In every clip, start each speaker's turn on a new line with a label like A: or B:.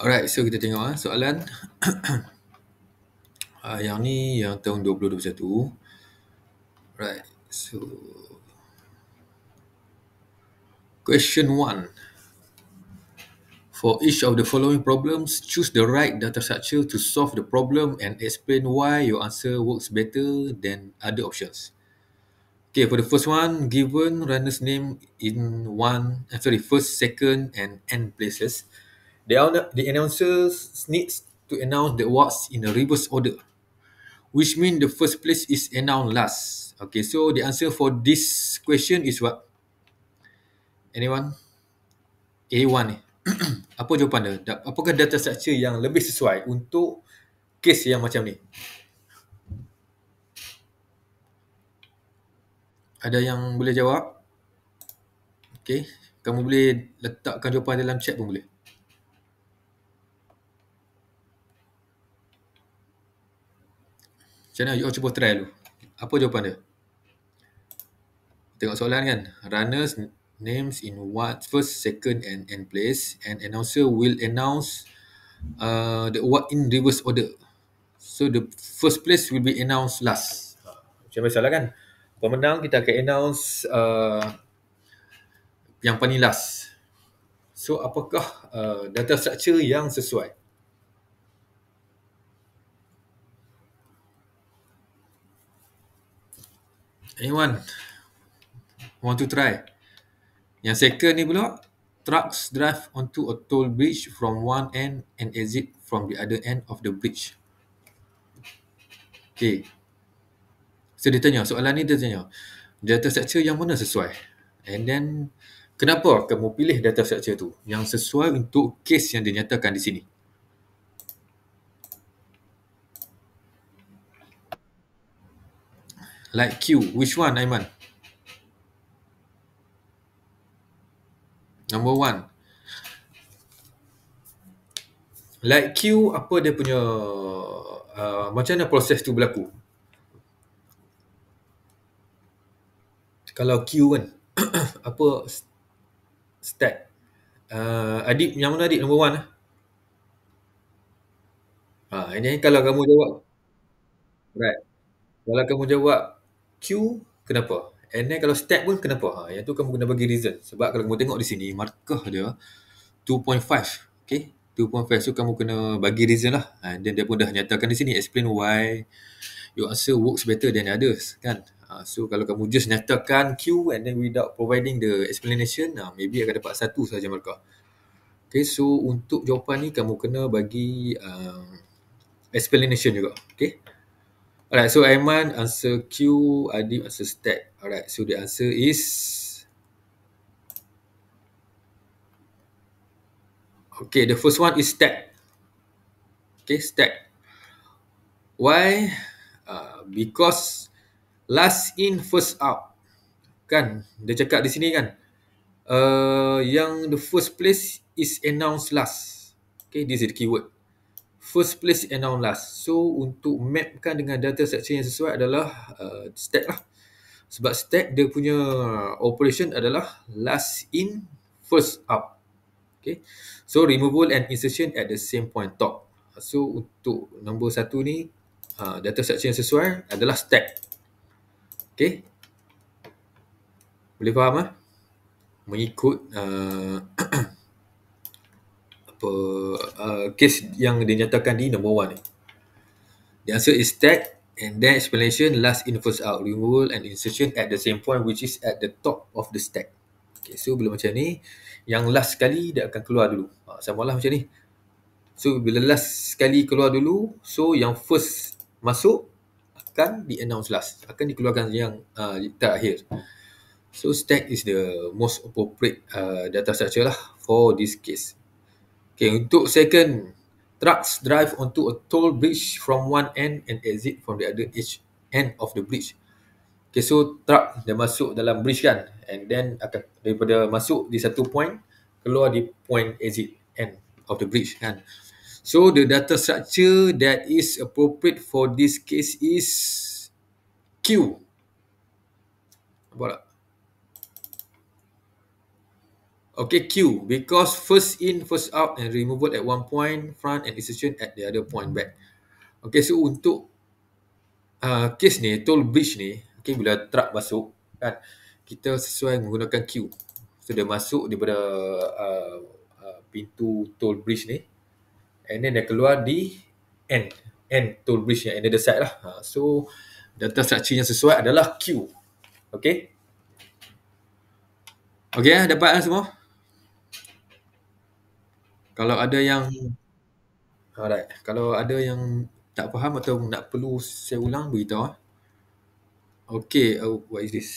A: Alright, so kita tengok soalan. Yang ni yang tahun 2021. Right, so question 1. For each of the following problems, choose the right data structure to solve the problem and explain why your answer works better than other options. Okay, for the first one, given runner's name in first, second, and n places, the announcer needs to announce the awards in a reverse order, which means the first place is announced last. Okay, so the answer for this question is what? Anyone? A1 ni. Apa jawapan dia? Apakah data structure yang lebih sesuai untuk kes yang macam ni? Ada yang boleh jawab? Okay, kamu boleh letakkan jawapan dalam chat pun boleh. Macam mana? You all cuba try dulu. Apa jawapan dia? Tengok soalan kan. Runners names in first, second, and n place, and announcer will announce the award in reverse order. So the first place will be announced last. Macam biasalah kan. Pemenang kita akan announce yang paling last. So apakah data structure yang sesuai? Anyone want to try? Yang second ni pula, trucks drive onto a toll bridge from one end and exit from the other end of the bridge. Okay. So dia tanya, soalan ni dia tanya, data structure yang mana sesuai? And then, kenapa kamu pilih data structure tu yang sesuai untuk kes yang dinyatakan di sini? Like Q, which one, Aiman? Number 1. Like Q, apa dia punya macam mana proses tu berlaku? Kalau Q kan, apa stat? Adib, yang mana Adib? Number 1 lah. Ini kalau kamu jawab, right. Kalau kamu jawab Q, kenapa? And then kalau stat pun kenapa? Yang tu kamu kena bagi reason. Sebab kalau kamu tengok di sini, markah dia 2.5. Okay, 2.5. So kamu kena bagi reason lah. And then dia pun dah nyatakan di sini, explain why your answer works better than others, kan? So kalau kamu just nyatakan Q and then without providing the explanation, maybe akan dapat 1 saja markah. Okay, so untuk jawapan ni kamu kena bagi explanation juga. Okay. Alright, so Aiman answer Q, Adib answer stat. Alright, so the answer is okay, the first one is stat. Okay, stat. Why? Because last in, first out. Kan? Dia cakap di sini kan, yang the first place is announced last. Okay, this is the keyword. First place announced last. So, untuk mapkan dengan data structure yang sesuai adalah stat lah. Sebab stat dia punya operation adalah last in, first out. Okay. So, removal and insertion at the same point top. So, untuk nombor 1 ni, data structure yang sesuai adalah stat. Okay. Boleh faham lah? Mengikut case yang dinyatakan di number 1 ni. The answer is stat and then explanation last in, first out, removal and insertion at the same point which is at the top of the stack. Okay, so bila macam ni, yang last sekali dia akan keluar dulu. Samalah macam ni. So bila last sekali keluar dulu, so yang first masuk akan di-announce last, akan dikeluarkan yang terakhir. So stack is the most appropriate data structure lah for this case. Okay, untuk second, trucks drive onto a toll bridge from one end and exit from the other end of the bridge. Okay, so truck dia masuk dalam bridge kan, and then akan daripada masuk di satu point, keluar di point exit end of the bridge kan. So the data structure that is appropriate for this case is Q. Nampak tak? Okay, Q. Because first in, first out and removal at one point, front and insertion at the other point back. Okay, so untuk case ni, toll bridge ni, okay, bila truck masuk, kan, kita sesuai menggunakan Q. So, dia masuk daripada pintu toll bridge ni, and then dia keluar di end toll bridge yang another side lah. So, data structure yang sesuai adalah Q. Okay? Okay, dapat lah semua? Kalau ada yang alright, kalau ada yang tak faham atau nak perlu saya ulang, beritahu. Okay, what is this?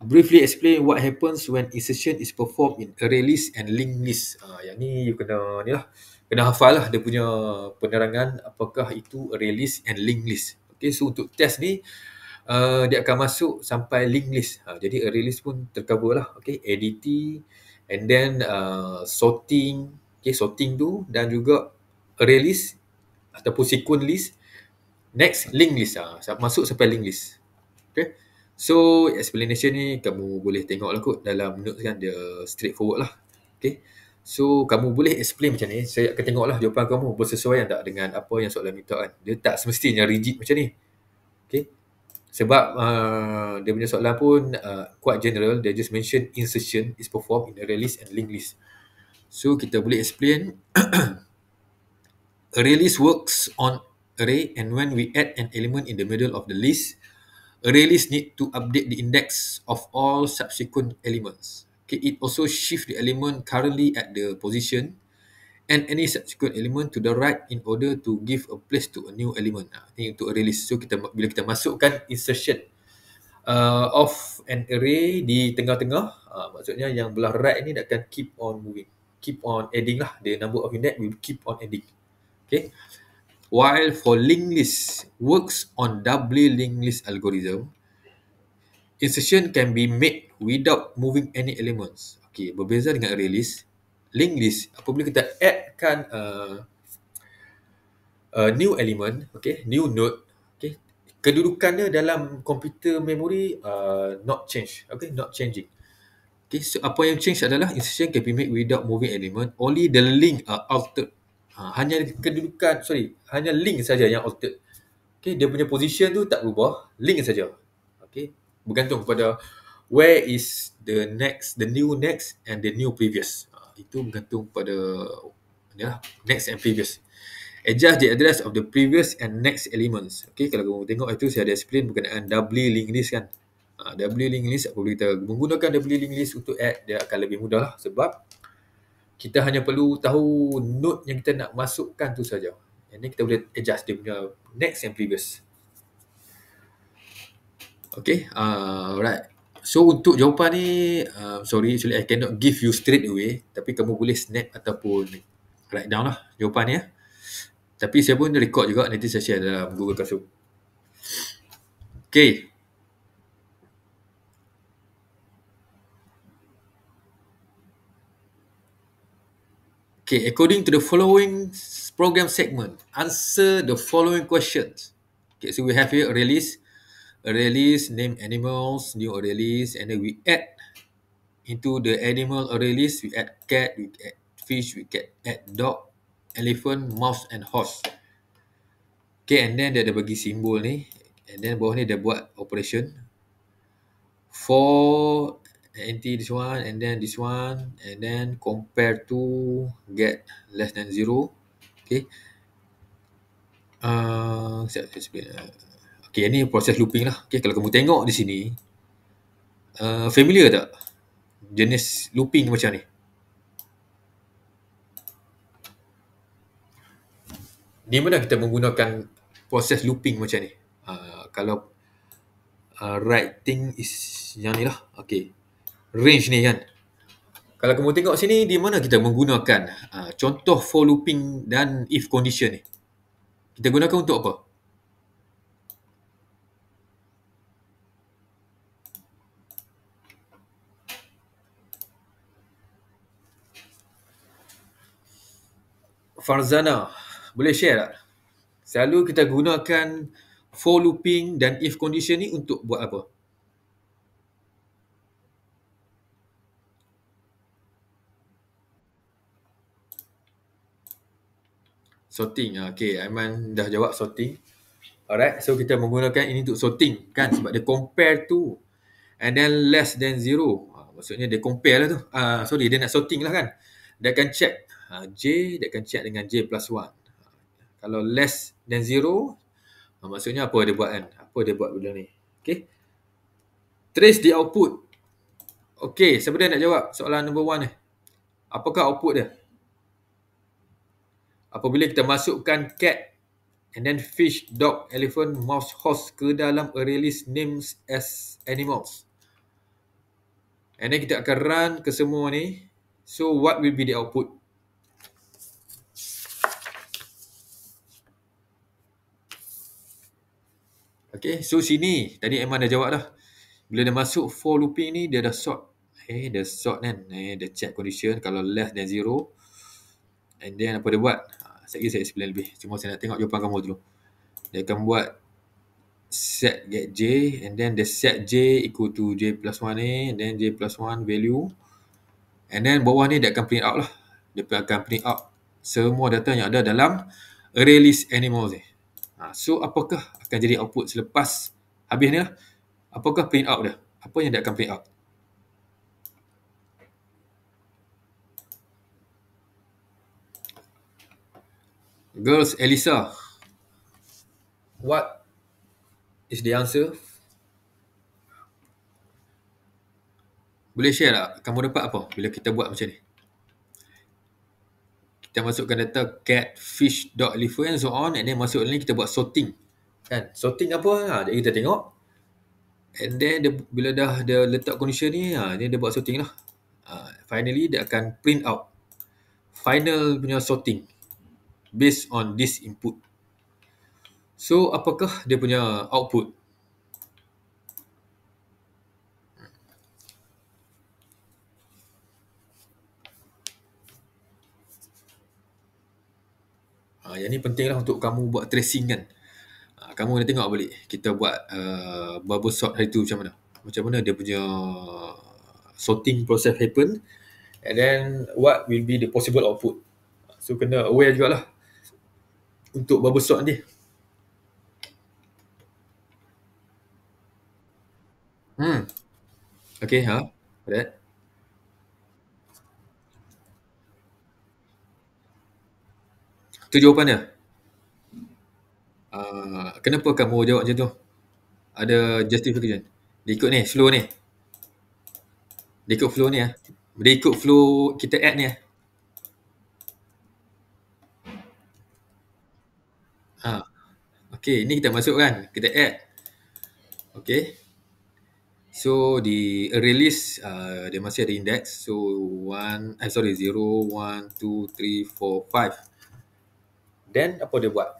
A: Briefly explain what happens when insertion is performed in array list and linked list. Yang ni you kena ni lah, kena hafal lah dia punya penerangan apakah itu array list and linked list. Okay, so untuk test ni dia akan masuk sampai linked list. Jadi array list pun tercover lah. Okay, ADT and then sorting. Okay, sorting tu dan juga array list ataupun sequence list. Next, linked list. Masuk sampai linked list. Okay. So, explanation ni kamu boleh tengok lah kot dalam notes kan, dia straightforward lah. Okay. So, kamu boleh explain macam ni. Saya akan tengok lah jawapan kamu bersesuaian tak dengan apa yang soalan minta kan. Dia tak semestinya rigid macam ni. Okay. Sebab dia punya soalan pun quite general. Dia just mention insertion is performed in array list and linked list. So, kita boleh explain array list works on array, and when we add an element in the middle of the list, array list need to update the index of all subsequent elements. Okay, it also shift the element currently at the position and any subsequent element to the right in order to give a place to a new element. Ini untuk array list. So bila kita masukkan insertion of an array di tengah-tengah, maksudnya yang belah right ni dia akan keep on moving, keep on adding lah. The number of index will keep on adding. Okay. While for linked list works on doubly linked list algorithm, insertion can be made without moving any elements. Okay, berbeza dengan array list. Linked list, apabila kita addkan new element, okay, new node, okay, kedudukannya dalam komputer memory not change, okay, not changing. Okay, so apa yang change adalah insertion can be made without moving element. Only the link are altered. Hanya kedudukan, hanya link saja yang altered. Okay, dia punya position tu tak berubah, link saja. Okay, bergantung pada where is the new next and the new previous. Itu bergantung pada next and previous. Adjust the address of the previous and next elements. Okay, kalau kamu tengok itu saya ada explain berkenaan doubly linked list kan. Doubly linked list, apabila kita menggunakan doubly linked list untuk add, dia akan lebih mudah lah, sebab kita hanya perlu tahu node yang kita nak masukkan tu saja. And then kita boleh adjust dia punya next and previous. Okay, alright. So untuk jawapan ni, sorry, actually I cannot give you straight away, tapi kamu boleh snap ataupun write down lah jawapan ni ya. Tapi saya pun record juga, nanti saya share dalam Google Classroom. Okay. Okay, according to the following program segment, answer the following questions. Okay, so we have here array list, name animals, new array list, and then we add into the animal array list, we add cat, we add fish, we add dog, elephant, mouse, and horse. Okay, and then dia ada bagi simbol ni, and then bawah ni dia buat operation. For anti this one, and then this one, and then compare to get less than 0. Okay. Saya explain. Okay, ni proses looping lah. Okay, kalau kamu tengok di sini, familiar tak jenis looping macam ni? Di mana kita menggunakan proses looping macam ni? Kalau writing is yang ni lah. Okay, range ni kan. Kalau kamu tengok sini, di mana kita menggunakan contoh for looping dan if condition ni? Kita gunakan untuk apa? Farzana, boleh share tak? Selalu kita gunakan for looping dan if condition ni untuk buat apa? Sorting. Okay, Aiman dah jawab sorting. Alright, so kita menggunakan ini untuk sorting kan, sebab dia compare tu and then less than zero. Maksudnya dia compare lah tu. Sorry, dia nak sorting lah kan. Dia akan check J, dia akan check dengan J plus 1. Kalau less than zero, maksudnya apa dia buat kan? Apa dia buat benda ni? Okay. Trace the output. Okay, siapa dia nak jawab soalan number 1 ni? Apakah output dia? Apabila kita masukkan cat and then fish, dog, elephant, mouse, horse ke dalam array list names as animals. And then kita akan run ke semua ni. So what will be the output? Okay, so sini tadi Aiman dah jawab dah. Bila dia masuk for looping ni, dia dah sort. Dia sort kan. Dia check condition kalau less than zero. And then apa dia buat? Sekejap saya explain lebih. Cuma saya nak tengok jawapan kamu dulu. Dia akan buat set get j and then the set j equal to j plus 1 ni and then j plus 1 value. And then bawah ni dia akan print out lah. Dia akan print out semua data yang ada dalam array list animals ni. So apakah akan jadi output selepas habis ni lah? Apakah print out dia? Apa yang dia akan print out? Girls, Elisa, what is the answer? Boleh share tak? Kamu dapat apa bila kita buat macam ni? Kita masukkan data cat, fish, dog, elephant and so on, and then masuk ni kita buat sorting. Kan? Sorting apa? Jadi kita tengok. And then bila dah dia letak condition ni, dia buat sorting lah. Finally dia akan print out final punya sorting based on this input. So apakah dia punya output? Yang ni penting lah untuk kamu buat tracing kan. Kamu kena tengok balik kita buat bubble sort hari tu macam mana. Macam mana dia punya sorting process happen and then what will be the possible output. So kena aware jugalah untuk bubble sort ni. Okay, that. Tu jawapannya. Kenapa kamu jawab macam tu? Ada justification? Dia ikut ni, flow ni. Dia ikut flow ni Dia ikut flow kita add ni Okay, ni kita masukkan. Kita add. Okay. So di array list dia masih ada index. So 0, 1, 2, 3, 4, 5. Then apa dia buat?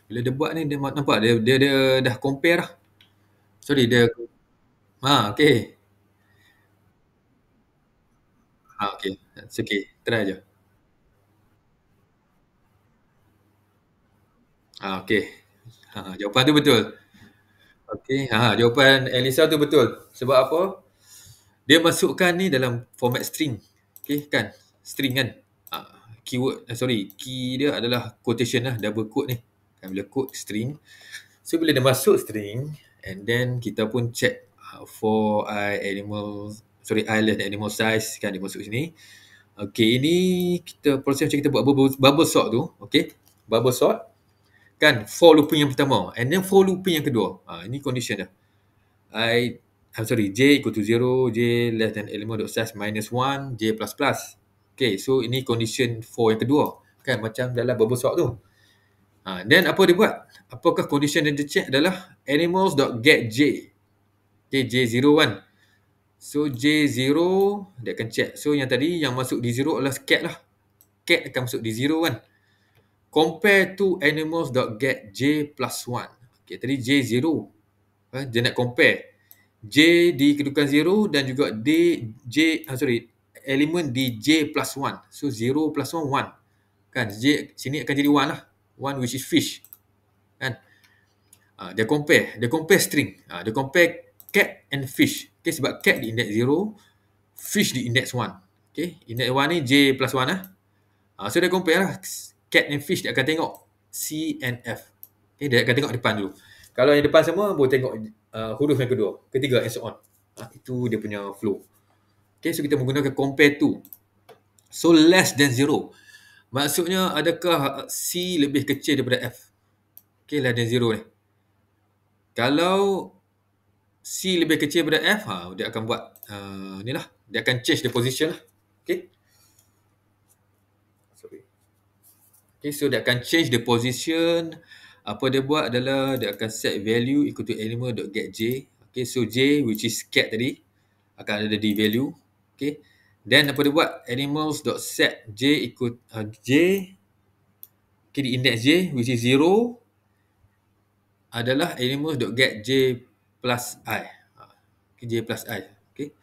A: Bila dia buat ni dia nampak dia dah compare lah. Sorry dia okay. Okay. It's okay. Try je. Okay. Jawapan tu betul. Okay. Jawapan Elisa tu betul. Sebab apa? Dia masukkan ni dalam format string. Okay kan? String kan? Keyword, key dia adalah quotation lah, double quote ni. Kan bila quote string. So bila dia masuk string and then kita pun check for I less than animal size kan dia masuk sini. Okay, ini kita proses macam kita buat bubble sort tu. Okay, bubble sort kan for looping yang pertama and then for looping yang kedua. Ini condition dah. J equal to 0, J less than element.size minus 1, J plus plus. Okay, so ini condition for yang kedua. Kan, macam dalam bubble sort tu. Then apa dia buat? Apakah condition yang dia check adalah animals.getJ. Okay, J0 kan. So, J0, dia akan check. So, yang tadi yang masuk di 0 adalah cat lah. Cat akan masuk di 0 kan. Compare to animals.getJ plus 1. Okay, tadi J0. Dia nak compare. J di kedudukan 0 dan juga elemen di J plus 1. So 0 plus 1, 1. Kan, J sini akan jadi 1 lah. 1 which is fish. Kan. Dia compare string. Dia compare cat and fish. Okay, sebab cat di index 0, fish di index 1. Okay, index 1 ni J plus 1 lah. So dia compare lah cat and fish dia akan tengok C and F. Okay, dia akan tengok depan dulu. Kalau yang depan semua baru tengok huruf yang kedua, ketiga and so on. Itu dia punya flow. Okay, so kita menggunakan compare to. So less than 0. Maksudnya adakah C lebih kecil daripada F? Okay, less than 0 ni. Kalau C lebih kecil daripada F, dia akan buat ni lah. Dia akan change the position lah. Okay. Sorry. Okay, so dia akan change the position. Apa dia buat adalah dia akan set value equal to animal.getJ. Okay, so J which is cat tadi akan ada di value. Okay. Then apa dia buat? Animals.set J equal J. Okay, di index J which is 0 adalah animals.getJ plus I. Okay, J plus I. Okay.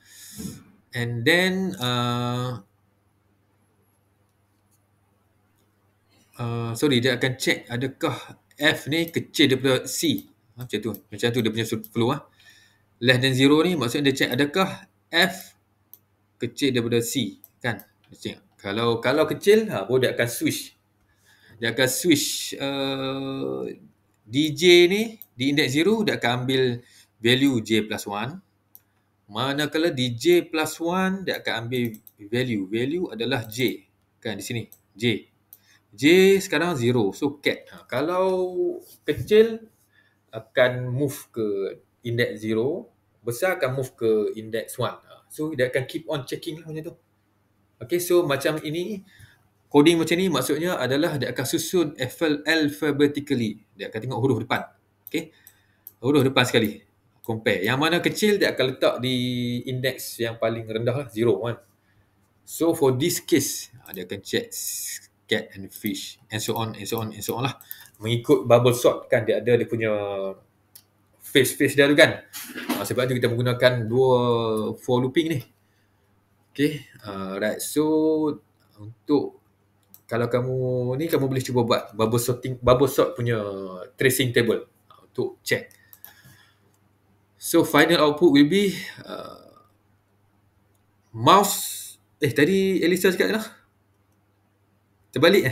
A: And then sorry, dia akan check adakah F ni kecil daripada C. Macam tu dia punya flow. Less than 0 ni maksudnya dia check adakah F kecil daripada C, kan? Dia check. Kalau kecil, baru dia akan switch. Dia akan switch DJ ni di index 0 dia akan ambil value J plus 1. Manakala di J plus 1 dia akan ambil value adalah J, kan, di sini J. J sekarang 0. So cat. Kalau kecil akan move ke index 0, besar akan move ke index 1. So dia akan keep on checking lah macam tu. Okay, so macam ini, coding macam ni maksudnya adalah dia akan susun alphabetically. Dia akan tengok huruf depan. Okay, huruf depan sekali. Compare. Yang mana kecil dia akan letak di index yang paling rendah lah, 0, 1. So for this case, dia akan check cat and fish and so on lah. Mengikut bubble sort, kan dia ada dia punya face dia tu, kan. Sebab tu kita menggunakan dua for looping ni. Okay, right. So untuk kalau kamu ni, kamu boleh cuba buat bubble sort punya tracing table untuk check. So final output will be mouse. Tadi Elisa cakap lah terbalik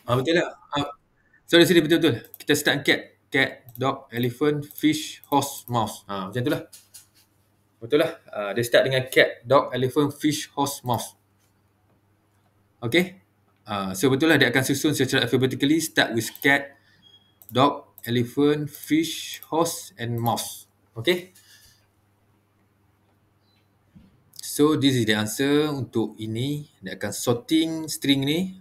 A: betul tak? Sorry, betul. Kita start cat, dog, elephant, fish, horse, mouse. Macam tu lah. Betul lah. Dia start dengan cat, dog, elephant, fish, horse, mouse. Okay. So betul lah, dia akan susun secara alphabetically. Start with cat, dog, elephant, fish, horse and mouse. Okay. So this is the answer untuk ini. Dia akan sorting string ni.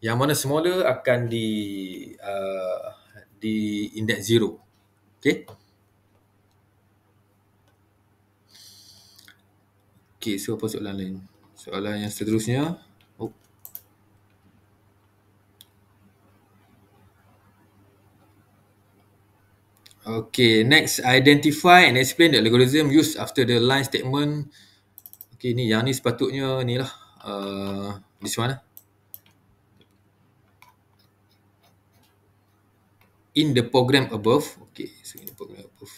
A: Yang mana smaller akan di index 0. Okay. Okay, so apa soalan lain? Soalan yang seterusnya. Okay, next, identify and explain the algorithm used after the line statement. Okay, ni yang ni sepatutnya ni lah. This one lah. In the program above. Okay, so in the program above.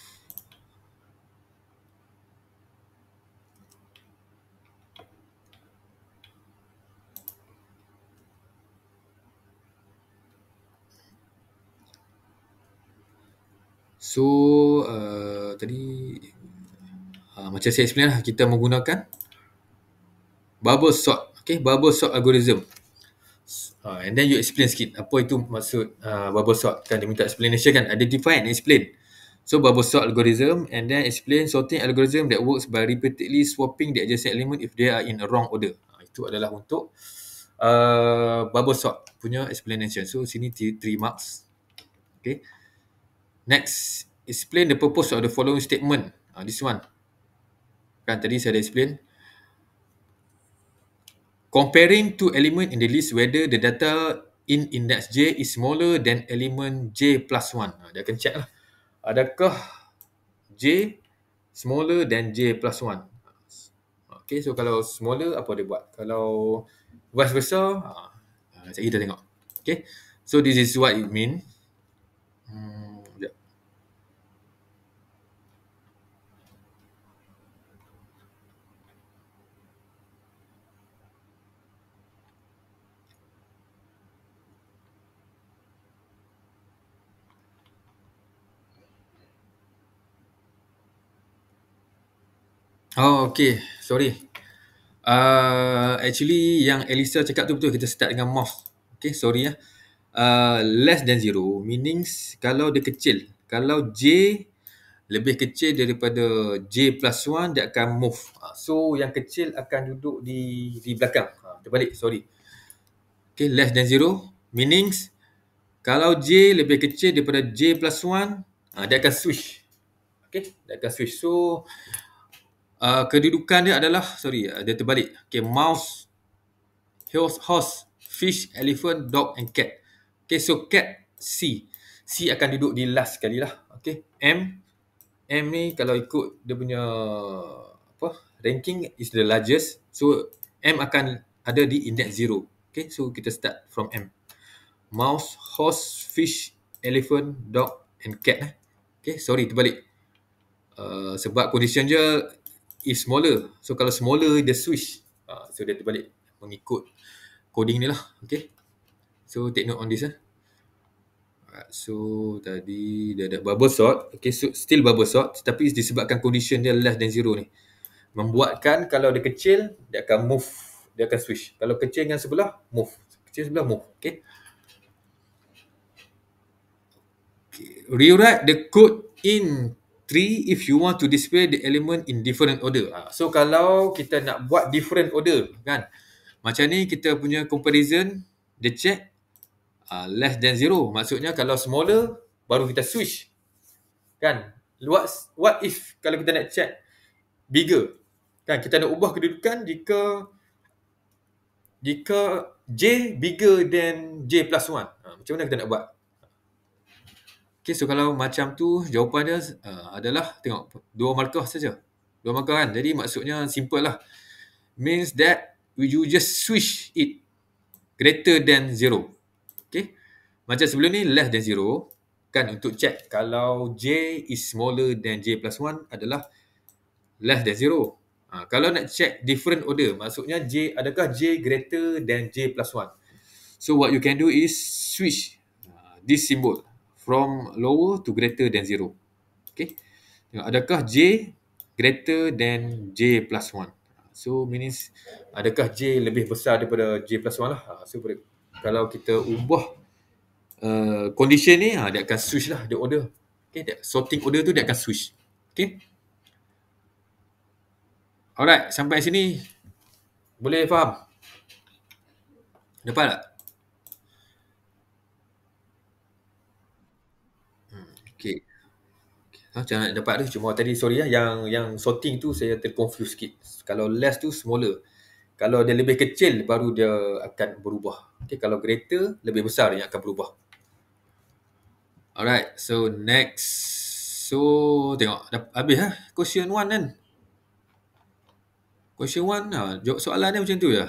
A: So, tadi macam saya explain lah, kita menggunakan bubble sort. Okay, bubble sort algorithm. And then you explain sikit apa itu maksud bubble sort, kan dia minta explanation, kan, identify and explain. So bubble sort algorithm, and then explain sorting algorithm that works by repeatedly swapping the adjacent element if they are in a wrong order. Itu adalah untuk bubble sort punya explanation. So sini 3 marks. Okay. Next, explain the purpose of the following statement. This one. Kan tadi saya dah explain. Comparing two element in the list whether the data in index J is smaller than element J plus 1. Dia akan check lah. Adakah J smaller than J plus 1? Okay, so kalau smaller, apa dia buat? Kalau vice versa, kita tengok. Okay, so this is what it mean. Oh, okay. Sorry. Actually yang Elisa cakap tu betul. Kita start dengan mouse. Okay, sorry ya. Less than zero meanings kalau dia kecil. Kalau J lebih kecil daripada J plus 1, dia akan move. So, yang kecil akan duduk di belakang. Terbalik, sorry. Okay, less than zero meanings kalau J lebih kecil daripada J plus 1, dia akan switch. Okay, dia akan switch. So, kedudukan dia adalah, sorry, dia terbalik. Okay, mouse, horse, fish, elephant, dog and cat. Okay, so cat C. C akan duduk di last sekali lah. Okay, M ni kalau ikut dia punya apa ranking is the largest. So M akan ada di index 0. Okay, so kita start from M. Mouse, horse, fish, elephant, dog and cat. Okay, sorry terbalik. Sebab condition dia is smaller. So kalau smaller dia switch. So dia terbalik mengikut coding ni lah. Okay. So take note on this. So tadi dia ada bubble sort. Okay, so still bubble sort tapi disebabkan condition dia less than 0 ni. Membuatkan kalau dia kecil dia akan move, dia akan switch. Kalau kecil dengan sebelah move. Kecil sebelah move. Okay. Rewrite the code in tree if you want to display the element in different order. So kalau kita nak buat different order kan. Macam ni kita punya comparison dia check less than 0. Maksudnya kalau smaller baru kita switch. Kan? What if kalau kita nak check bigger? Kan kita nak ubah kedudukan jika J bigger than J plus 1. Macam mana kita nak buat? Okay, so kalau macam tu jawapan dia adalah tengok dua markah saja. Dua markah kan. Jadi maksudnya simple lah. Means that you just switch it greater than 0. Okay. Macam sebelum ni less than 0. Kan untuk check kalau J is smaller than J plus 1 adalah less than 0. Kalau nak check different order, maksudnya adakah J greater than J plus 1. So what you can do is switch this symbol from lower to greater than 0. Okay. Adakah J greater than J plus 1. So means adakah J lebih besar daripada J plus 1 lah. So kalau kita ubah condition ni, dia akan switch lah the order. Okay, sorting order tu dia akan switch. Okay. Alright, sampai sini boleh faham? Dapat tak? Okay. Macam nak dapat tu cuma tadi sorry yang sorting tu saya terconfuse sikit. Kalau less tu smaller. Kalau dia lebih kecil baru dia akan berubah. Okay, kalau greater lebih besar yang akan berubah. Alright, so next. So tengok habis question 1 kan. Question 1 jawab soalan dia macam tu je.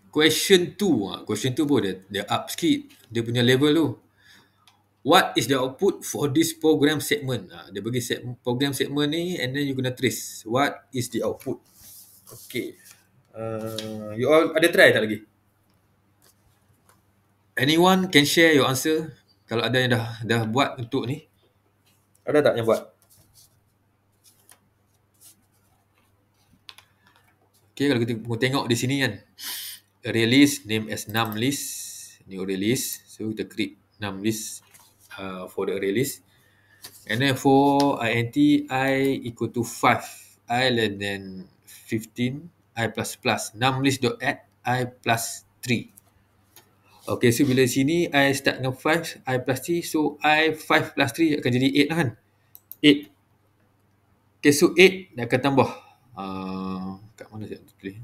A: Question 2 pun dia up sikit dia punya level tu. What is the output for this program segment? Dia bagi program segment ni and then you gonna trace. What is the output? Okay. You all ada try tak lagi? Anyone can share your answer? Kalau ada yang dah buat untuk ni. Ada tak yang buat? Okay, kalau kita tengok di sini kan. Array list name as num list. Ni array list. So kita create num list for the array list. And then for int I equal to 5. I less than 15. I plus plus. Num list dot add I plus 3. Okay, so bila sini I start dengan 5, I plus 3. So I 5 plus 3 akan jadi 8 lah kan. 8. Okay, so 8 dia akan tambah. Kat mana saya tulis?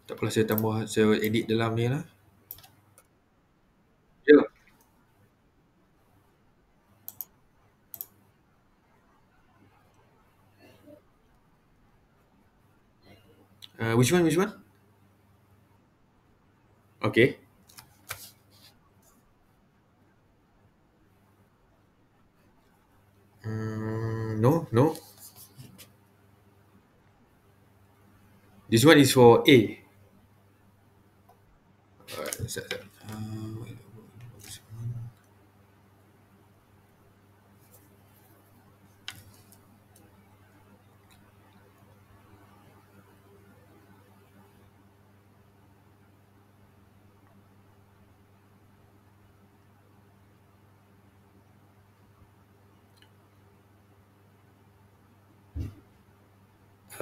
A: Tak apalah, saya tambah, saya edit dalam ni lah. Ya. Which one, which one? Okay. No, no. This one is for A. Alright, sekejap.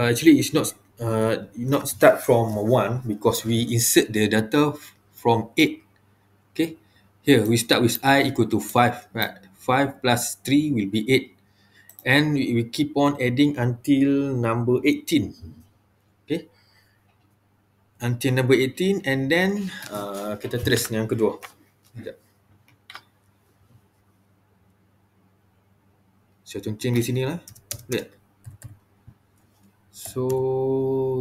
A: Actually, it's not start from 1 because we insert the data from 8. Okay. Here, we start with I equal to 5. Right. 5 plus 3 will be 8. And we keep on adding until number 18. Okay. Until number 18, and then kita trace yang kedua. Sekejap. Saya tuncing di sini lah. Lihat. So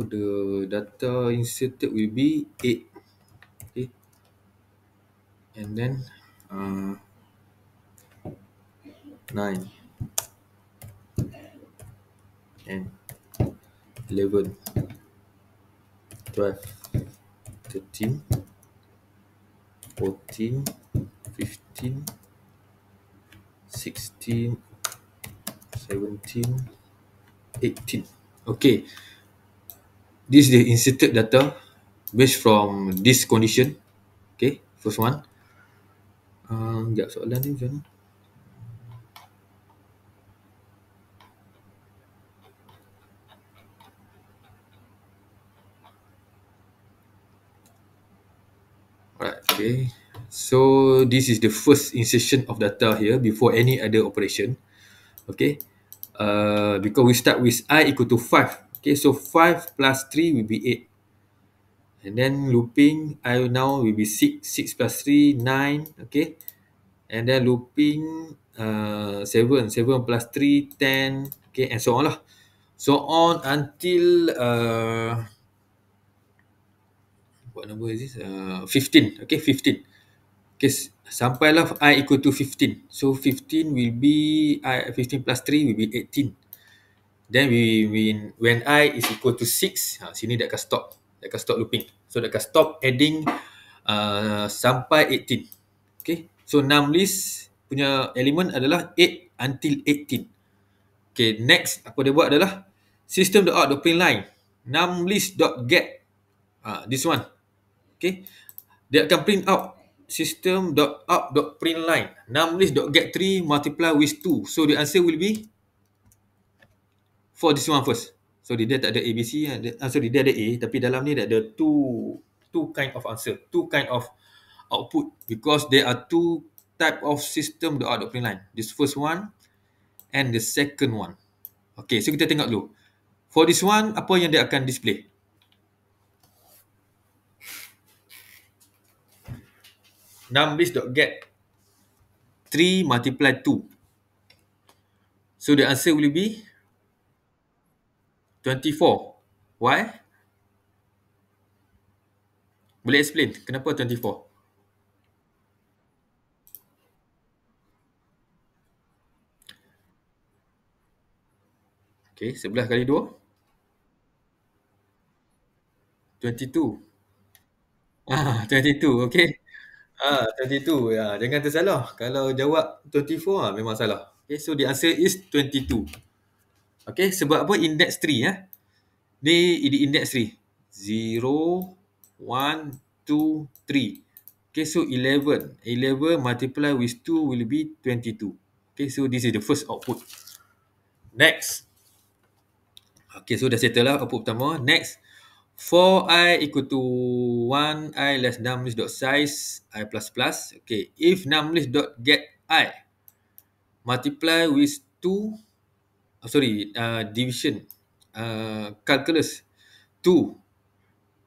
A: the data inserted will be 8. Okay. And then 9 and 11, 12, 13, 14, 15, 16, 17, 18. Okay. This is the inserted data based from this condition. Okay, first one. Sekejap, soalan ni macam mana? Alright, okay. So this is the first insertion of data here before any other operation. Okay. Because we start with I equal to 5. Okay, so 5 plus 3 will be 8. And then looping, I now will be 6. 6 plus 3, 9. Okay. And then looping 7. 7 plus 3, 10. Okay, and so on lah. So on until what number is this? 15. Okay, 15. Okay, sampailah I equal to 15. So 15 will be, 15 plus 3 will be 18. Then when I is equal to 6, sini dia akan stop. Dia akan stop looping. So dia akan stop adding sampai 18. Okay, so num list punya elemen adalah 8 until 18. Okay, next apa dia buat adalah system.out.println num list.get. This one. Okay, dia akan print out system.out.println numList.get 3 multiply with 2. So the answer will be for this one first. So dia tak ada ABC, sorry, dia ada A, tapi dalam ni dia ada two kind of answer, two kind of output, because there are two type of system.out.println. This first one and the second one. Okay, so kita tengok dulu. For this one, apa yang dia akan display? numList.get 3 multiply 2. So the answer will be 24. Why? Boleh explain kenapa 24? Okay, 11 kali 2? 22. 22, okay. 22. Ya, jangan tersalah. Kalau jawab 24, memang salah. Okay, so the answer is 22. Okay, sebab apa? Index 3, ya. Ni di index 3. 0, 1, 2, 3. Okay, so 11. 11 multiply with 2 will be 22. Okay, so this is the first output. Next. Okay, so dah settle lah output pertama. Next. For I equal to 1, I less numList.size, I plus plus. Okay, if numList.get I multiply with 2, division, calculus 2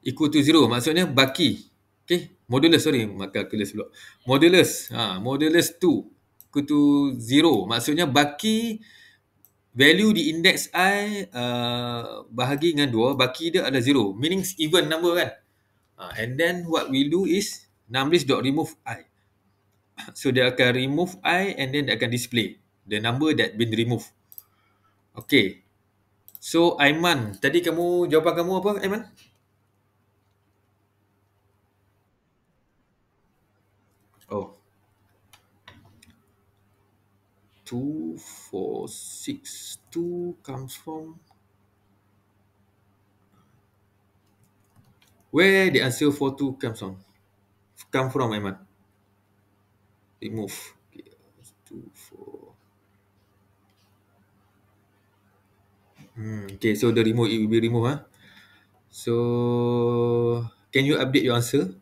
A: equal to 0 maksudnya baki. Okay, modulus, sorry, calculus pula. Modulus, modulus 2 equal to 0 maksudnya baki value di index I bahagi dengan 2, baki dia adalah 0, meaning even number kan. And then what we do is numbList.remove I. So dia akan remove I and then dia akan display the number that been removed. Okay. So Aiman, tadi jawapan kamu apa, Aiman? Oh, 2, 4, 6, 2 comes from, where the answer for 2 comes from? Come from, Aiman. Remove. Okay, 2, 4. Okay, so the remove, it will be removed. So, can you update your answer?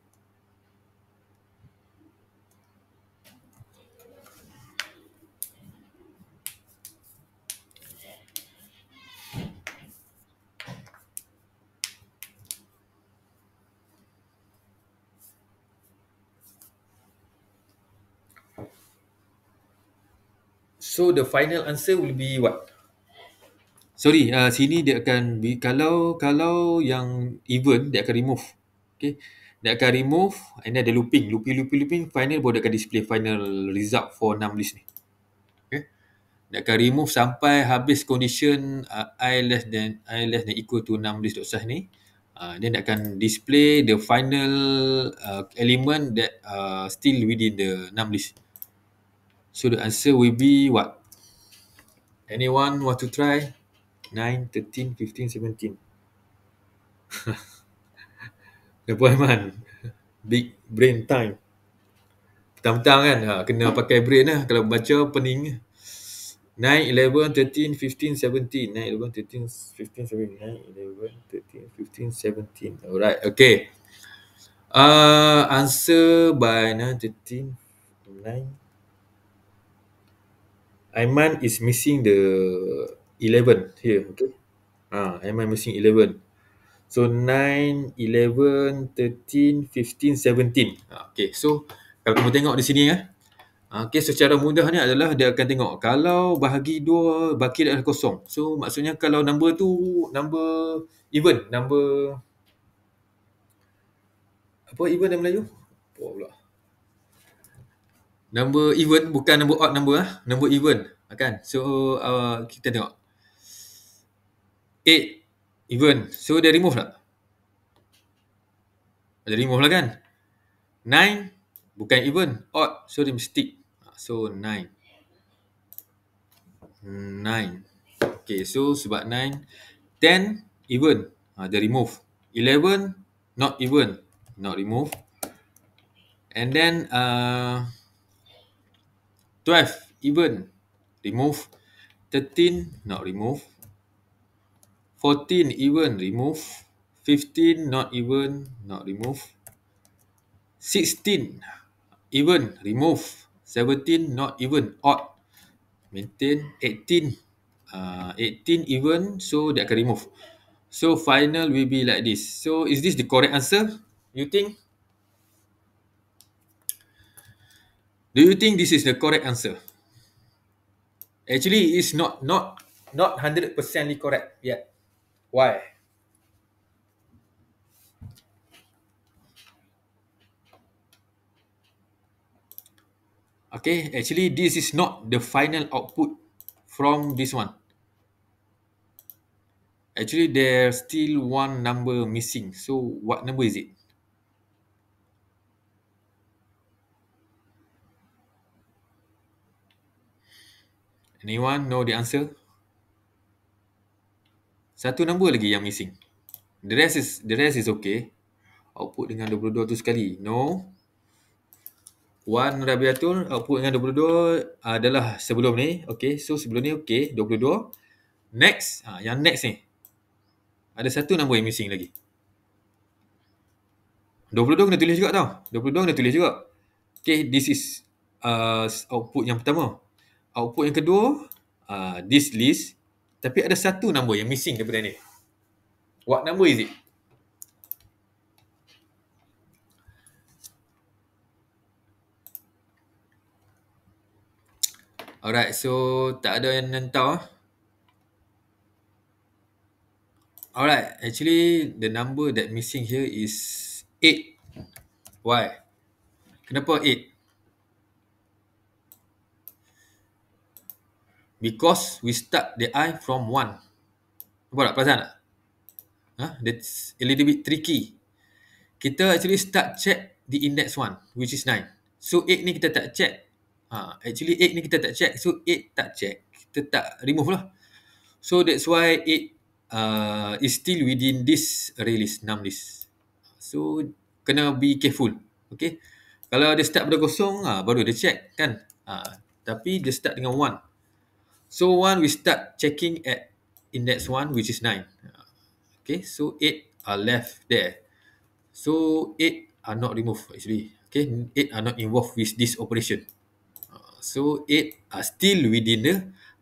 A: So, the final answer will be what? Sorry, sini dia akan kalau yang even dia akan remove. Okay. Dia akan remove and then ada looping, final baru dia akan display final result for 6 list ni. Okay. Dia akan remove sampai habis condition I less than equal to 6 list.size ni. Then dia akan display the final element that still within the 6 list. So the answer will be what? Anyone want to try? 9, 13, 15, 17. Apa Aiman? Big brain time. Petang-petang kan, kena pakai brain lah. Kalau baca pening. 9, 11, 13, 15, 17. 9, 11, 13, 15, 17. 9, 11, 13, 15, 17. Alright, okay. Answer by 9, 13, 9. Aiman is missing the 11 here, okay. Aiman missing 11. So 9, 11, 13, 15, 17. Okay, so kalau kamu tengok di sini ya. Okay, secara mudah ni adalah dia akan tengok kalau bahagi 2 baki dia adalah kosong. So maksudnya kalau number tu number even, number apa even dalam Melayu? Apa pula? Number even bukan number odd number number even, kan? So kita tengok 8 even. So dia remove tak? Dia remove lah kan? 9 bukan even, odd. So dia stick. So 9. 9. Okay, so sebab 9. 10 even, dia remove. 11 not even, not remove. And then 12 even, remove. 13 not remove. 14 even, remove. 15 not even, not remove. 16 even, remove. 17 not even, odd, maintain. 18 even, so dia akan remove. So final will be like this. So is this the correct answer, you think? Do you think this is the correct answer? Actually, it's not 100% correct yet. Why? Okay, actually this is not the final output from this one. Actually, there's still one number missing. So what number is it? Anyone know the answer? Satu number lagi yang missing. The rest is okay. Output dengan 22 tu sekali. No. Wan Rabiatul, output dengan 22 adalah sebelum ni. Okay, so sebelum ni okay, 22. Next, yang next ni. Ada satu nombor yang missing lagi. 22 kena tulis juga tau. 22 kena tulis juga. Okay, this is output yang pertama. Output yang kedua, this list. Tapi ada satu nombor yang missing daripada ni. What number is it? Alright, so tak ada yang tahu. Alright, actually the number that missing here is 8. Why? Kenapa 8? Because we start the I from 1. Nampak tak? Perasan tak? That's a little bit tricky. Kita actually start check the index 1, which is 9. So 8 ni kita tak check. Actually 8 ni kita tak check. So 8 tak check. Kita tak remove lah. So that's why 8 is still within this array list, num list. So kena be careful. Okay. Kalau dia start pada kosong, baru dia check kan. Tapi dia start dengan 1. So 1 we start checking at index 1, which is 9. Okay, so 8 are left there. So 8 are not removed actually. Okay, 8 are not involved with this operation. So 8 are still within the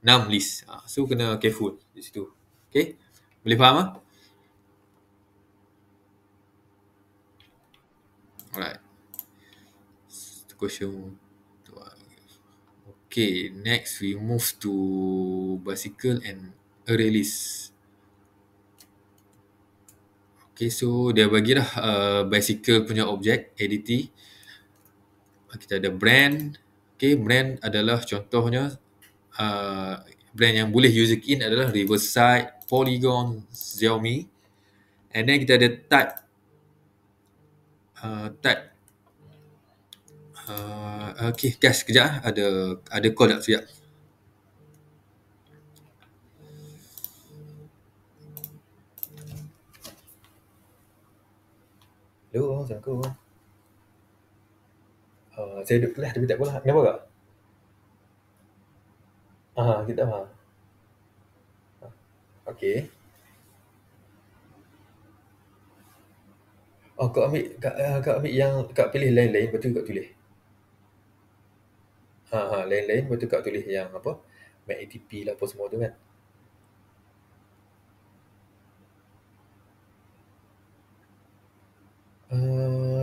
A: num list. So kena careful di situ. Okay, boleh faham ah? Alright. Question. Okay, next we move to bicycle and array list. Okay, so dia bagilah bicycle punya objek, ADT. Kita ada brand. Okay, brand adalah contohnya brand yang boleh user key in adalah Riverside, Polygon, Xiaomi. And then kita ada type. Okay guys, kejap ada call tak sekejap. Hello, Assalamualaikum. Saya duduk kelas tapi tak apalah. Kenapa kak? Kita faham. Okay. Kak ambil yang kak pilih lain-lain, lepas tu kak tulis. Lain-lain, lepas tu kak tulis yang apa? Mac ATP lah apa semua tu kan.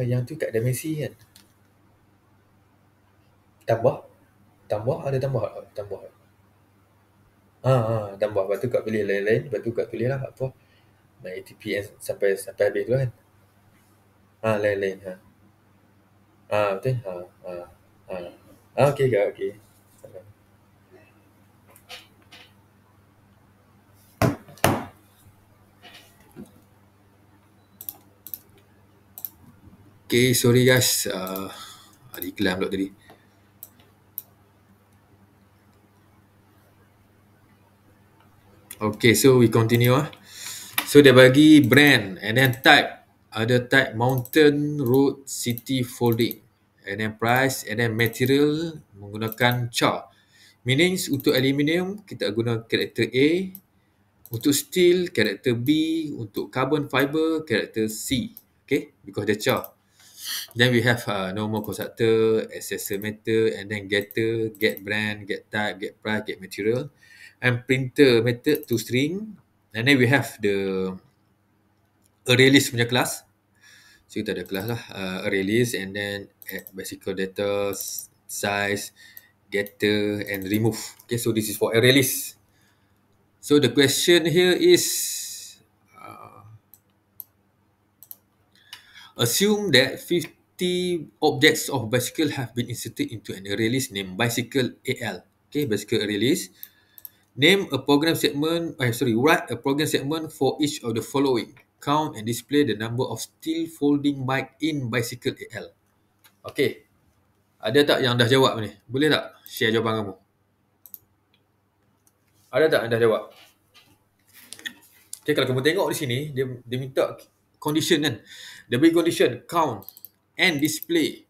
A: Yang tu kat dimensi kan. Tambah ada tambah. Tambah. Lepas tu kak pilih lain-lain, lepas tu kak tulis lah apa? Mac ATP sampai habis tu kan. Lain-lain. Betul. Okey kak, okey. Okay, sorry guys. Ada iklan pula tadi. Okay, so we continue. So dia bagi brand and then type. Ada type mountain, road, city, folding. And then price and then material menggunakan char. Meanings untuk aluminium kita guna karakter A. Untuk steel karakter B. Untuk carbon fiber karakter C. Okay, because dia char. Then we have normal constructor, accessor method, and then getter, get brand, get type, get price, get material, and printer method to string. And then we have the array list punya class. So kita ada kelas lah, array list, and then add bicycle data, size, getter, and remove. Okay, so this is for array list. So the question here is, assume that 50 objects of bicycle have been inserted into an array list named bicycle AL. Okay, bicycle array list. Name a program segment, write a program segment for each of the following. Count and display the number of steel folding bike in bicycle AL. Okay. Ada tak yang dah jawab ni? Boleh tak share jawapan kamu? Ada tak yang dah jawab? Okay, kalau kamu tengok di sini, dia minta condition kan. Dia beri condition, count and display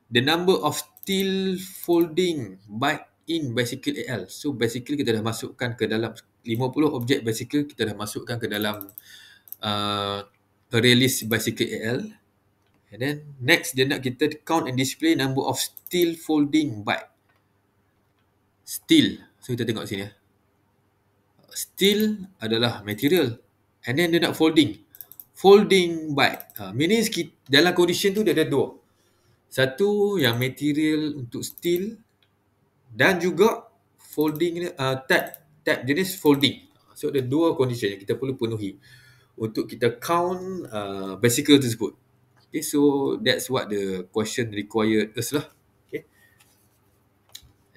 A: the number of steel folding bike in bicycle AL. So bicycle kita dah masukkan ke dalam 50 objek bicycle kita dah masukkan ke dalam array list bicycle AL. And then next dia nak kita count and display number of steel folding bike. Steel. So kita tengok sini ya. Steel adalah material. And then dia nak folding. Folding bike. Meaning dalam condition tu dia ada dua. Satu yang material untuk steel dan juga folding ni, tab jenis folding. So ada dua condition yang kita perlu penuhi untuk kita count bicycle tersebut. Okay, so that's what the question required us lah. Okay.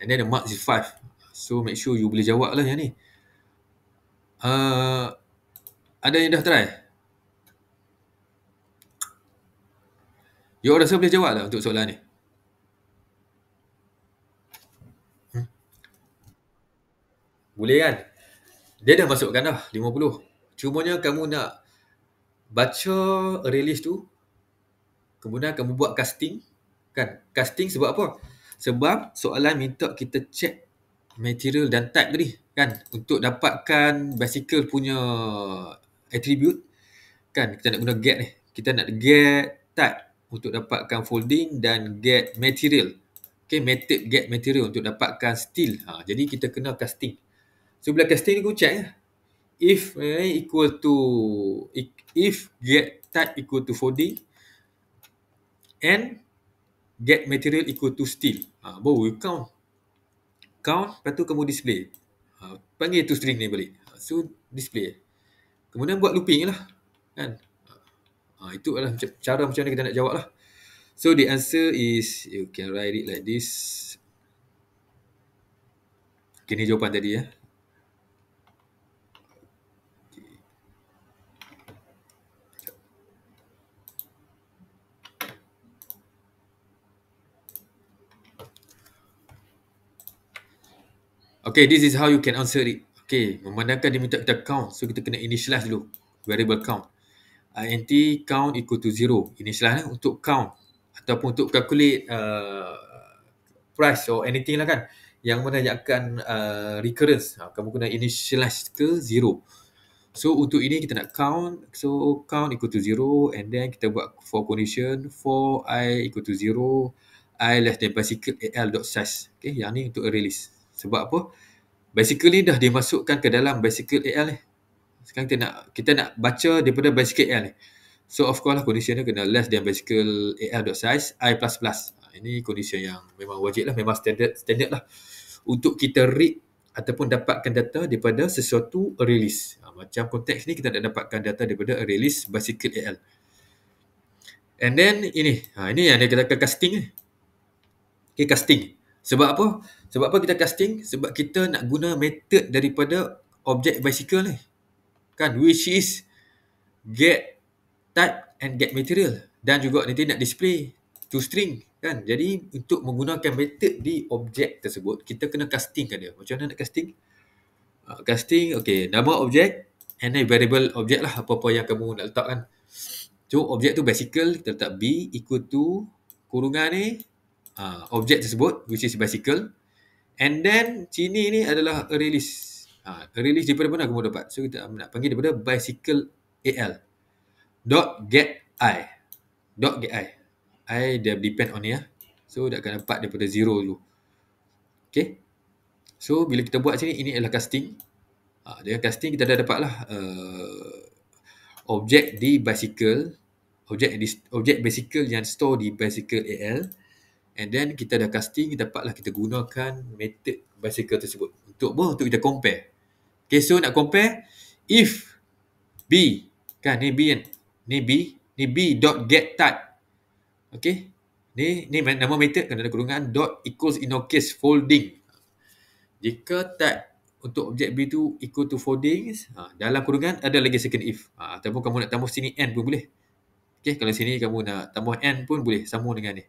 A: And then the mark is 5. So make sure you boleh jawab lah yang ni. Ada yang dah try? You rasa boleh jawab tak untuk soalan ni? Boleh kan? Dia dah masukkan dah 50. Cumanya kamu nak baca release tu, kemudian kamu buat casting, kan? Casting sebab apa? Sebab soalan minta kita check material dan type tadi, kan? Untuk dapatkan bicycle punya attribute, kan? Kita nak guna get ni. Kita nak get type untuk dapatkan folding dan get material. Okay, method get material untuk dapatkan steel. Jadi kita kena casting. So bila casting ni, aku check lah. If equal to, if get type equal to folding and get material equal to steel, baru you count. Lepas tu kamu display. Panggil tu string ni balik. So display. Kemudian buat looping lah, kan? Itu adalah cara macam mana kita nak jawab lah. So the answer is, you can write it like this. Okay, ni jawapan tadi ya. Okay, this is how you can answer it. Okay, memandangkan dia minta kita count, so kita kena initialize dulu variable count. int count equal to 0. Initialize untuk count ataupun untuk calculate price or anything lah, kan, yang menanyakan recurrence. Kamu kena initialize ke 0. So untuk ini kita nak count, so count equal to 0, and then kita buat for condition for I equal to 0, I less than bicycle al.size. Okay, yang ni untuk release. Sebab apa? Bicycle ni dah dimasukkan ke dalam bicycle al ni. Sekarang kita nak baca daripada bicycle al ni. So of course lah, condition ni kena less than bicycle al.size I++. Ini condition yang memang wajib lah, memang standard lah untuk kita read ataupun dapatkan data daripada sesuatu release. Macam konteks ni kita nak dapatkan data daripada release bicycle al. And then ini yang dia katakan casting ni. Okay, casting. Sebab apa? Sebab apa kita casting? Sebab kita nak guna method daripada objek bicycle ni, kan, which is get type and get material, dan juga nanti nak display to string, kan. Jadi untuk menggunakan method di objek tersebut, kita kena castingkan dia. Macam mana nak casting? Casting, okay, nama objek and then variable objek lah, apa-apa yang kamu nak letakkan. So objek tu bicycle, kita letak b equal to kurungan ni objek tersebut, which is bicycle, and then sini ni adalah a release. Release daripada mana kamu dapat? So kita nak panggil daripada bicycle al dot get I. I dia depend on ni ya. So dia akan dapat daripada 0 dulu. Okay. So bila kita buat sini, ini adalah casting. Dengan casting kita dah dapatlah objek di bicycle, objek bicycle yang store di bicycle al. And then kita dah casting, dapatlah kita gunakan method bicycle tersebut. Untuk apa? Untuk kita compare. Okay, so nak compare, if b, kan, ni b kan, ni b dot get type. Okay, ni nama method, kan, ada kurungan dot equals in our case folding. Jika type untuk objek b tu equal to folding, dalam kurungan ada lagi second if. Ataupun kamu nak tambah sini n pun boleh. Okay, kalau sini kamu nak tambah n pun boleh, sama dengan ni.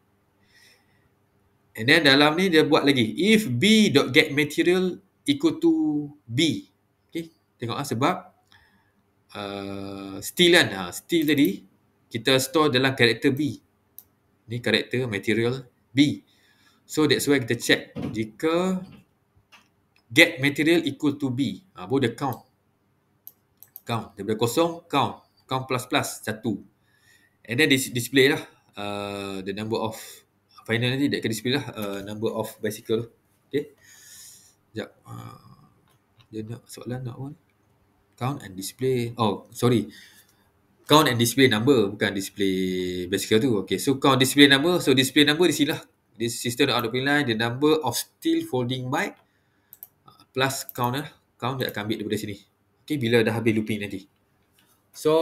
A: And then dalam ni dia buat lagi, if b dot get material equal to b. Okay, tengok sebab steel kan, steel tadi kita store dalam karakter b. Ni karakter material b. So that's why kita check jika get material equal to b, baru dia count daripada kosong, count plus 1. And then display lah the number of final nanti dia akan display lah number of bicycle. Okay, sekejap, dia nak soalan nak apa? Count and display, count and display number, bukan display bicycle tu. Okay, so count display number, so display number di sini lah, this system out of line the number of steel folding bike. plus count lah. Count dia akan ambil daripada sini. Okay, bila dah habis looping nanti. So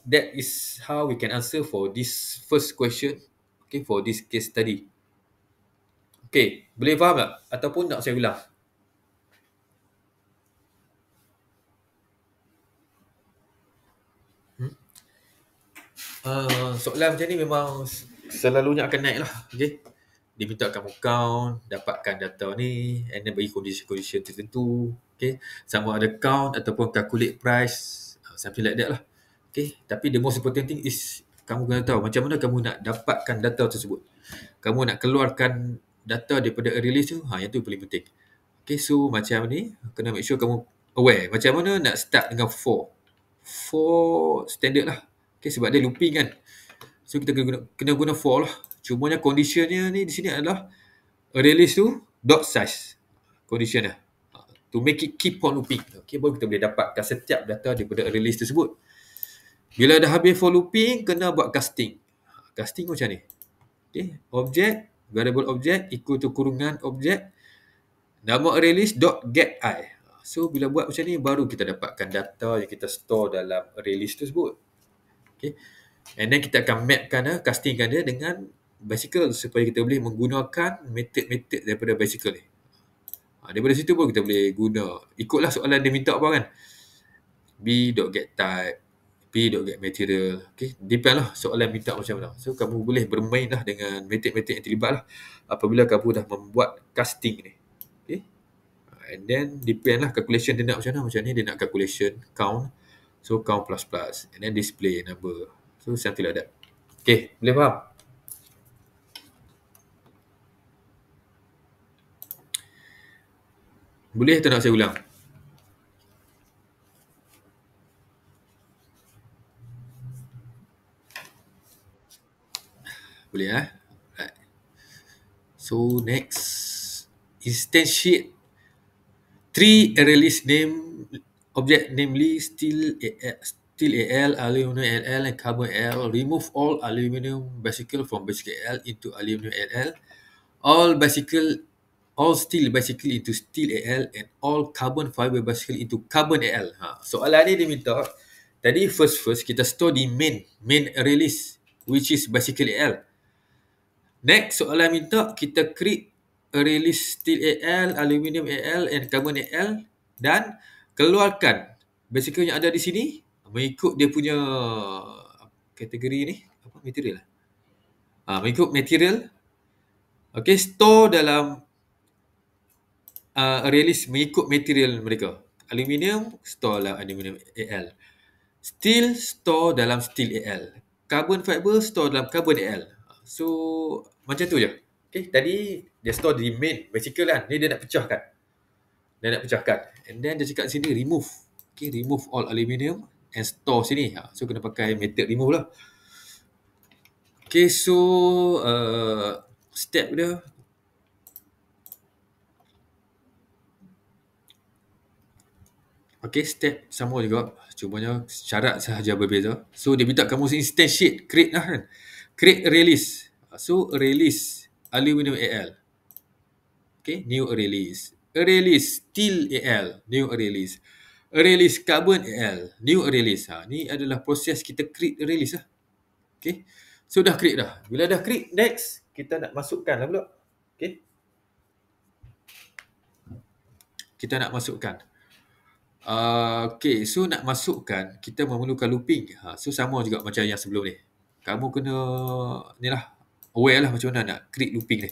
A: that is how we can answer for this first question. Okay, for this case study. Okay, boleh faham tak? Ataupun nak saya ulang? Soalan macam ni memang selalunya akan naik lah. Okay. Dia minta kamu count, dapatkan data ni, and then bagi condition tertentu. Okay. Sama ada count ataupun calculate price, something like that lah. Okay. Tapi the most important thing is kamu kena tahu macam mana kamu nak dapatkan data tersebut. Kamu nak keluarkan data daripada array list tu, yang tu paling penting. Okay, so macam ni, kena make sure kamu aware macam mana nak start dengan for. For standard lah. Okay, sebab dia looping kan. So kita kena guna for lah. Cumanya conditionnya ni di sini adalah array list tu dot size. Condition lah. To make it keep on looping. Okay, baru kita boleh dapatkan setiap data daripada array list tersebut. Bila dah habis for looping, kena buat casting. Casting macam ni. Okay, object, variable object equal to kurungan object, nama array list dot get I. So bila buat macam ni, baru kita dapatkan data yang kita store dalam array list tersebut. Okay. And then kita akan mapkan, castingkan dia dengan bicycle supaya kita boleh menggunakan method-method daripada bicycle ni. Daripada situ pun kita boleh guna. Ikutlah soalan dia minta apa kan. b.getType, p.getMaterial. Okay. Depend lah soalan minta macam mana. So kamu boleh bermain lah dengan method-method yang terlibat lah apabila kamu dah membuat casting ni. Okay. And then depend lah calculation dia nak macam mana. Macam ni dia nak calculation count. So count plus plus. And then display number. So something like that. Okay, boleh faham? Boleh atau nak saya ulang? Boleh Right. So next, instantiate 3 array list name object, namely steel AL, aluminum AL, and carbon AL. Remove all aluminum bicycle from bicycle AL into aluminum AL. All steel bicycle into steel AL, and all carbon fiber bicycle into carbon AL. Soalan ni dia minta, tadi first kita store di main array list, which is bicycle AL. Next, soalan minta kita create array list steel AL, aluminium AL, and carbon AL, dan keluarkan bicycle yang ada di sini mengikut dia punya kategori ni, apa, material. Mengikut material. Okay, store dalam array list mengikut material mereka. Aluminium, store dalam aluminium AL. Steel, store dalam steel AL. Carbon fiber, store dalam carbon AL. So, macam tu je. Okay, tadi dia store di main bicycle kan. Ni dia nak pecahkan. And then dia cakap sini remove. Okay, remove all aluminium and store sini. So, kena pakai method remove lah. Okay, so step dia. Okay, step sama juga. Cumanya syarat sahaja berbeza. So, dia minta kamu instantiate, create lah kan. Create array list. So, array list aluminium AL. Okay, new array list. Array list steel AL, new array list. Array list carbon AL, new array list. Ni adalah proses kita create array list lah. Okay, so dah create dah. Bila dah create, next kita nak masukkan lah pula. Okay, kita nak masukkan. Okay, so nak masukkan, kita memerlukan looping. So sama juga macam yang sebelum ni. Kamu kena ni lah, aware lah macam mana nak create looping ni.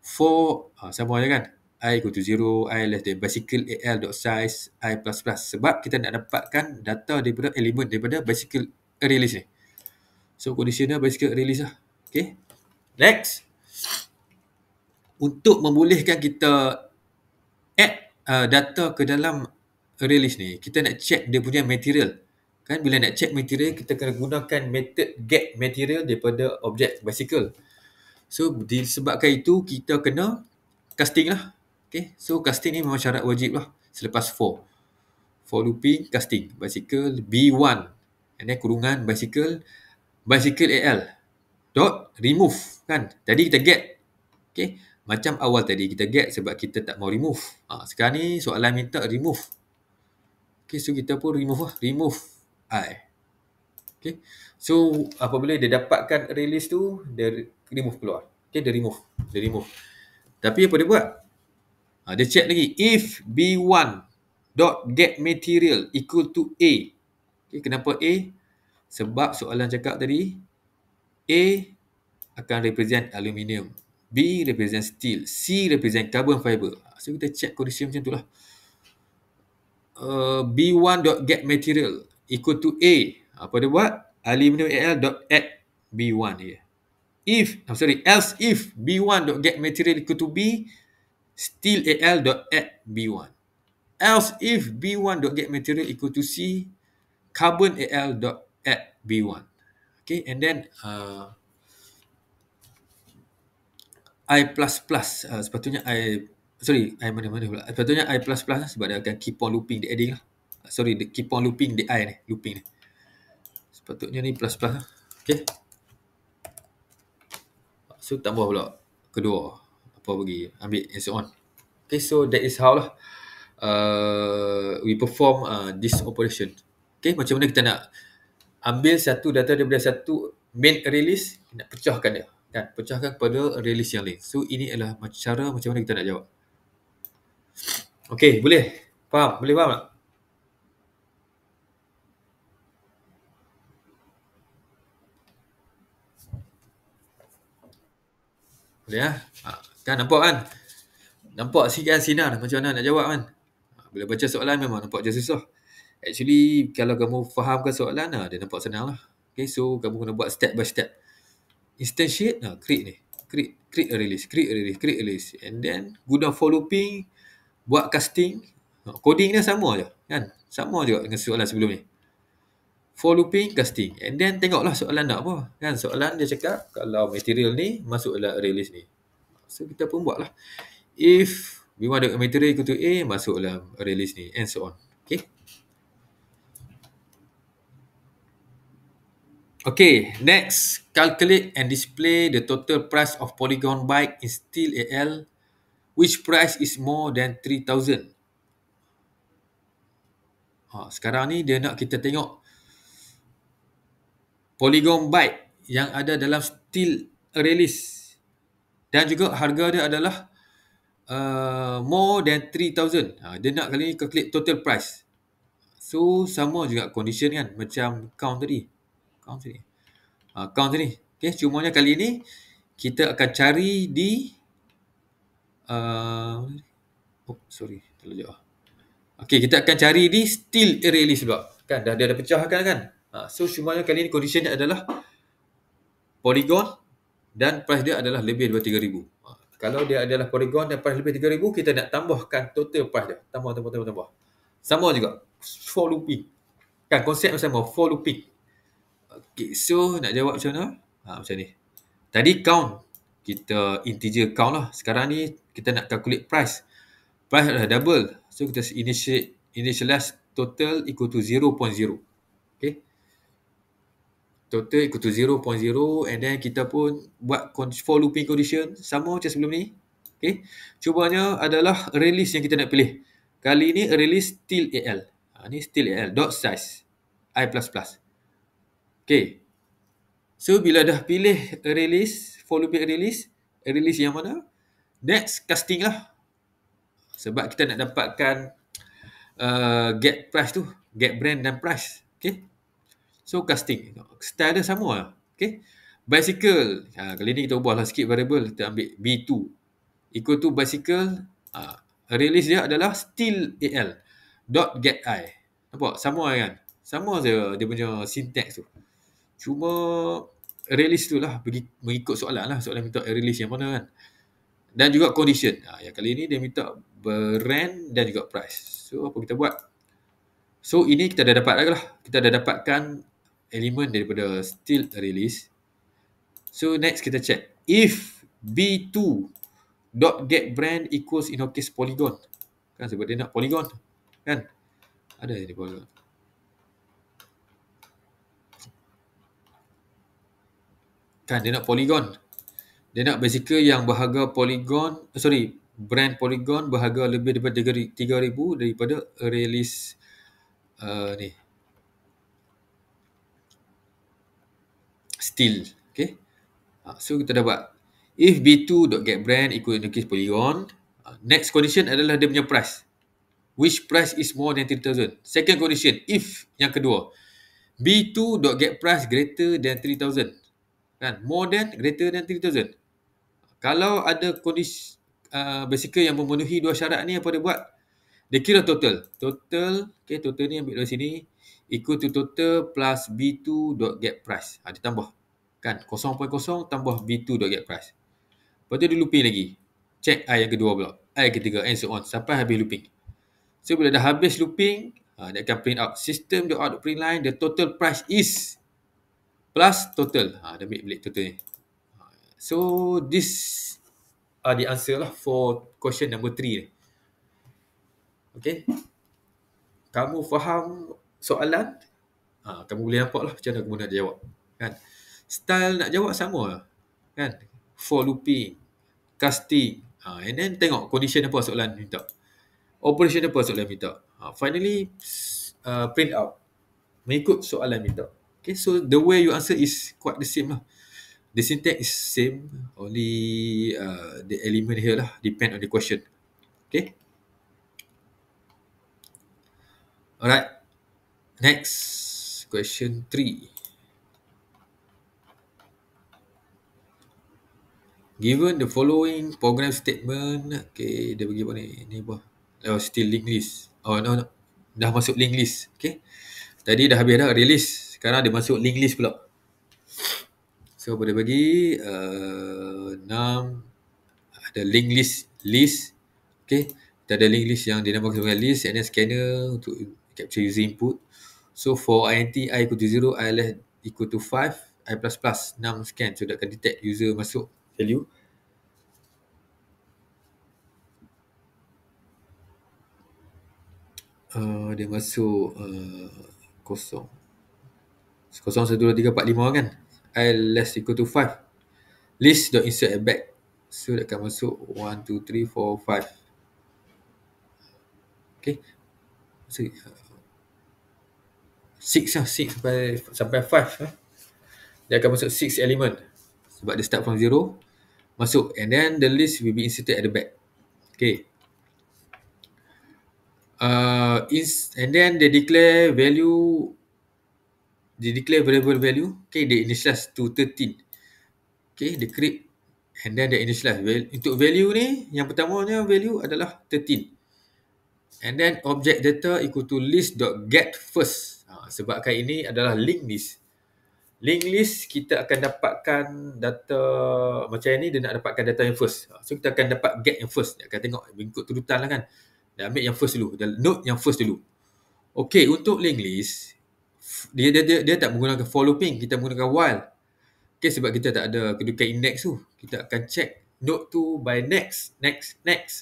A: For sama je kan, I equal to 0, I less than bicycle AL.size, I plus plus. Sebab kita nak dapatkan data daripada elemen daripada bicycle array list ni. So conditional bicycle array list lah. Okay, next, untuk membolehkan kita add data ke dalam array list ni, kita nak check dia punya material. Kan bila nak check material, kita kena gunakan method get material daripada objek bicycle. So disebabkan itu, kita kena casting lah. Okay, so casting ni memang syarat wajib lah. Selepas for looping, casting bicycle B1, and then kurungan bicycle AL dot remove kan. Tadi kita get. Okay, Macam awal tadi kita get sebab kita tak mau remove. Sekarang ni soalan minta remove. Okay, so kita pun remove lah. Remove I. Okay. So apabila dia dapatkan release tu, dia remove keluar. Okay, dia remove. Dia remove. Tapi apa dia buat? Dia check lagi. If B1 dot get material equal to A. Okay, kenapa A? Sebab soalan cakap tadi, A akan represent aluminium, B represent steel, C represent carbon fiber. So kita check kondisi macam tu lah. B1 dot get material equal to A. Apa dia buat? Aluminium Al dot add B1 je. Else if B1 dot get material equal to B, steel Al dot add B1. Else if B1 dot get material equal to C, carbon Al dot add B1. Okay, and then I++, sepatutnya I mana pula. Sepatutnya I++ lah, sebab dia akan keep on looping the adding lah. Keep on looping the I ni, looping ni. Sepatutnya ni plus lah. Okay. So tambah pula kedua. Apa bagi, ambil and so on. Okay, so that is how lah we perform this operation. Okay, macam mana kita nak ambil satu data daripada satu main release, nak pecahkan dia. Kan, pecahkan kepada release yang lain. So ini adalah cara macam mana kita nak jawab. Okay, boleh? Faham? Boleh faham tak? Boleh lah? Kan nampak kan? Nampak kan sinar macam mana nak jawab kan? Bila baca soalan memang nampak je susah. Actually, kalau kamu fahamkan soalan, dia nampak senang lah. Okay, so kamu kena buat step by step. Instantiate, create ni. Create a release, create a release. And then, guna for looping, buat casting. Coding dia sama je, kan? Sama juga dengan soalan sebelum ni. For looping, casting. And then, tengoklah soalan nak apa. Kan? Soalan dia cakap, kalau material ni, masuklah release ni. So, kita pun buatlah. If we want the material equal to A, masuklah release ni. And so on. Okay. Okay, next, calculate and display the total price of polygon bike in steel AL. Which price is more than 3,000? Sekarang ni dia nak kita tengok polygon bike yang ada dalam steel release. Dan juga harga dia adalah more than 3,000. Dia nak kali ni calculate total price. So, sama juga condition kan, macam count tadi. Count tadi. Okay, cumanya kali ni kita akan cari di Okay, kita akan cari di steel release pula. Kan, dah dia dah pecahkan kan. So, cumanya kali ni condition dia adalah polygon dan price dia adalah lebih daripada 3,000. Kalau dia adalah polygon dan price lebih 3,000, kita nak tambahkan total price dia. Tambah. Sama juga. For looping. Kan, konsep sama. For looping. Okay, so nak jawab macam mana? Macam ni. Tadi count. Kita integer count lah. Sekarang ni kita nak calculate price. Price adalah double. So kita initialize total equal to 0.0. Okay. Total equal to 0.0 and then kita pun buat for looping condition sama macam sebelum ni. Okay. Cubanya adalah release yang kita nak pilih. Kali ni release steel AL. Ni steel AL. Dot size. I++. Okay. So, bila dah pilih release, for looping release yang mana? Next, casting lah. Sebab kita nak dapatkan get price tu. Get brand dan price. Okay. So, casting. Style dia sama lah. Okay. Bicycle. Kali ni kita ubahlah sikit variable. Kita ambil B2. Equal to bicycle. Release dia adalah steel AL. Dot get I. Nampak? Sama kan? Sama je dia punya syntax tu. Cuma release tu lah mengikut soalan lah. Soalan minta release yang mana kan. Dan juga condition. Yang kali ni dia minta brand dan juga price. So apa kita buat? So ini kita dah dapat lagi lah. Kita dah dapatkan elemen daripada steel release. So next kita check. If B2 dot get brand equals in our case polygon. Kan sebab dia nak polygon. Kan? Ada ni polygon. Kan dia nak polygon. Dia nak bicycle yang berharga brand Polygon berharga lebih daripada 3,000 daripada release ni steel. Okay. So kita dapat if B2.get brand equal in the case Polygon, next condition adalah dia punya price. Which price is more than 3,000? Second condition, if yang kedua, B2.get price greater than 3,000. Kan? More than, greater than 3,000. Kalau ada kondisi bicycle yang memenuhi dua syarat ni, apa dia buat? Dia kira total. Okay, total ni ambil dari sini, equal to total plus B2.get price. Dia tambah. Kan? 0.0 tambah B2.get price. Lepas tu dia looping lagi. Check I yang kedua pula. I yang ketiga and so on. Sampai habis looping. So, bila dah habis looping, dia akan print out. System.out.print line, the total price is plus total. Dia ambil balik total ni. So, this are the answer lah for question number 3 ni. Okay. Kamu faham soalan? Kamu boleh nampak lah macam mana kamu nak jawab. Kan? Style nak jawab sama lah. Kan? For looping, casting. And then tengok condition apa soalan minta. Operation apa soalan minta. Finally, print out. Mengikut soalan minta. Okay, so the way you answer is quite the same lah. The syntax is same. Only the element here lah. Depend on the question. Okay. Alright. Next. Question 3. Given the following program statement. Okay, dia bagi apa ni? Ni apa? Oh, still linked list. Oh, no. Dah masuk linked list. Okay. Tadi dah habis dah release. Sekarang dia masuk linked list pula. So, boleh bagi 6. Ada linked list. Okay. Kita ada linked list yang dinamakan sebagai list. And then scanner untuk capture user input. So, for int I equal to 0, I less equal to 5, I plus plus 6 scan. So, dia akan detect user masuk value. Dia masuk 0. 1, 2, 3, 4, 5 kan. I less equal to 5. List dot insert at back. So dia akan masuk 1, 2, 3, 4, 5. Okay. So, 6 lah. 6 sampai 5 Dia akan masuk 6 element. Sebab dia start from 0. Masuk. And then the list will be inserted at the back. Okay. And then they declare value. They declare variable value. Okay, they initialize to 13. Okay, they create and then they initialize. Untuk value ni, yang pertamanya value adalah 13. And then object data equal to list.get first. Sebabkan ini adalah linked list. Linked list, kita akan dapatkan data macam ni, dia nak dapatkan data yang first. So, kita akan dapat get yang first. Dia akan tengok mengikut turutan lah kan. Dia ambil yang first dulu. Dia note yang first dulu. Okay, untuk linked list, dia tak menggunakan for looping. Kita menggunakan while. Okay, sebab kita tak ada kedudukan index tu. Kita akan check node tu by next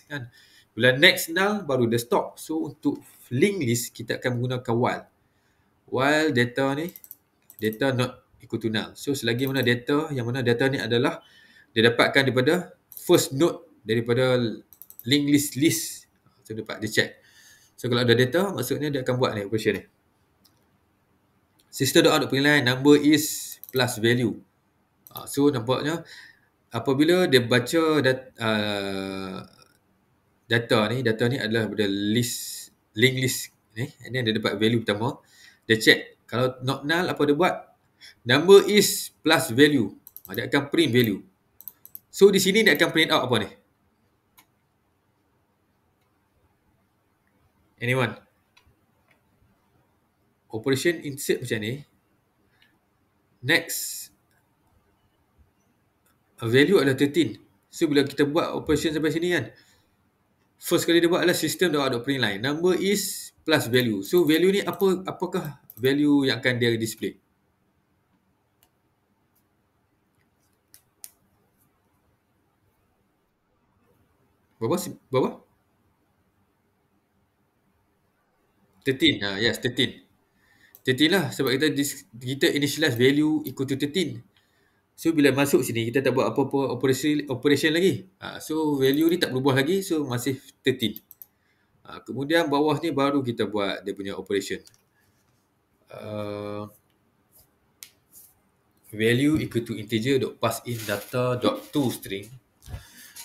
A: kan. Bila next null, baru dia stop. So, untuk linked list, kita akan menggunakan while. While data ni, data not equal to null. So, selagi mana data, yang mana data ni adalah dia dapatkan daripada first node daripada linked list. So, dia check. So, kalau ada data, maksudnya dia akan buat ni operation ni. System.out.println number is plus value. So, nampaknya apabila dia baca data ni adalah pada linked list ni, and then dia dapat value pertama. Dia check. Kalau not null, apa dia buat? Number is plus value. Dia akan print value. So, di sini dia akan print out apa ni? Anyone? Operation insert macam ni. Next. Value adalah 13. So, bila kita buat operation sampai sini kan, first kali dia buat adalah system.out.println number is plus value. So, value ni apakah value yang akan dia display? Berapa? 13. Yes, 13. 13 lah sebab kita initialize value equal to 13. So bila masuk sini kita tak buat apa-apa operation lagi. So value ni tak berubah lagi, so masih 13. Kemudian bawah ni baru kita buat dia punya operation. Value equal to integer dot pass in data dot to string.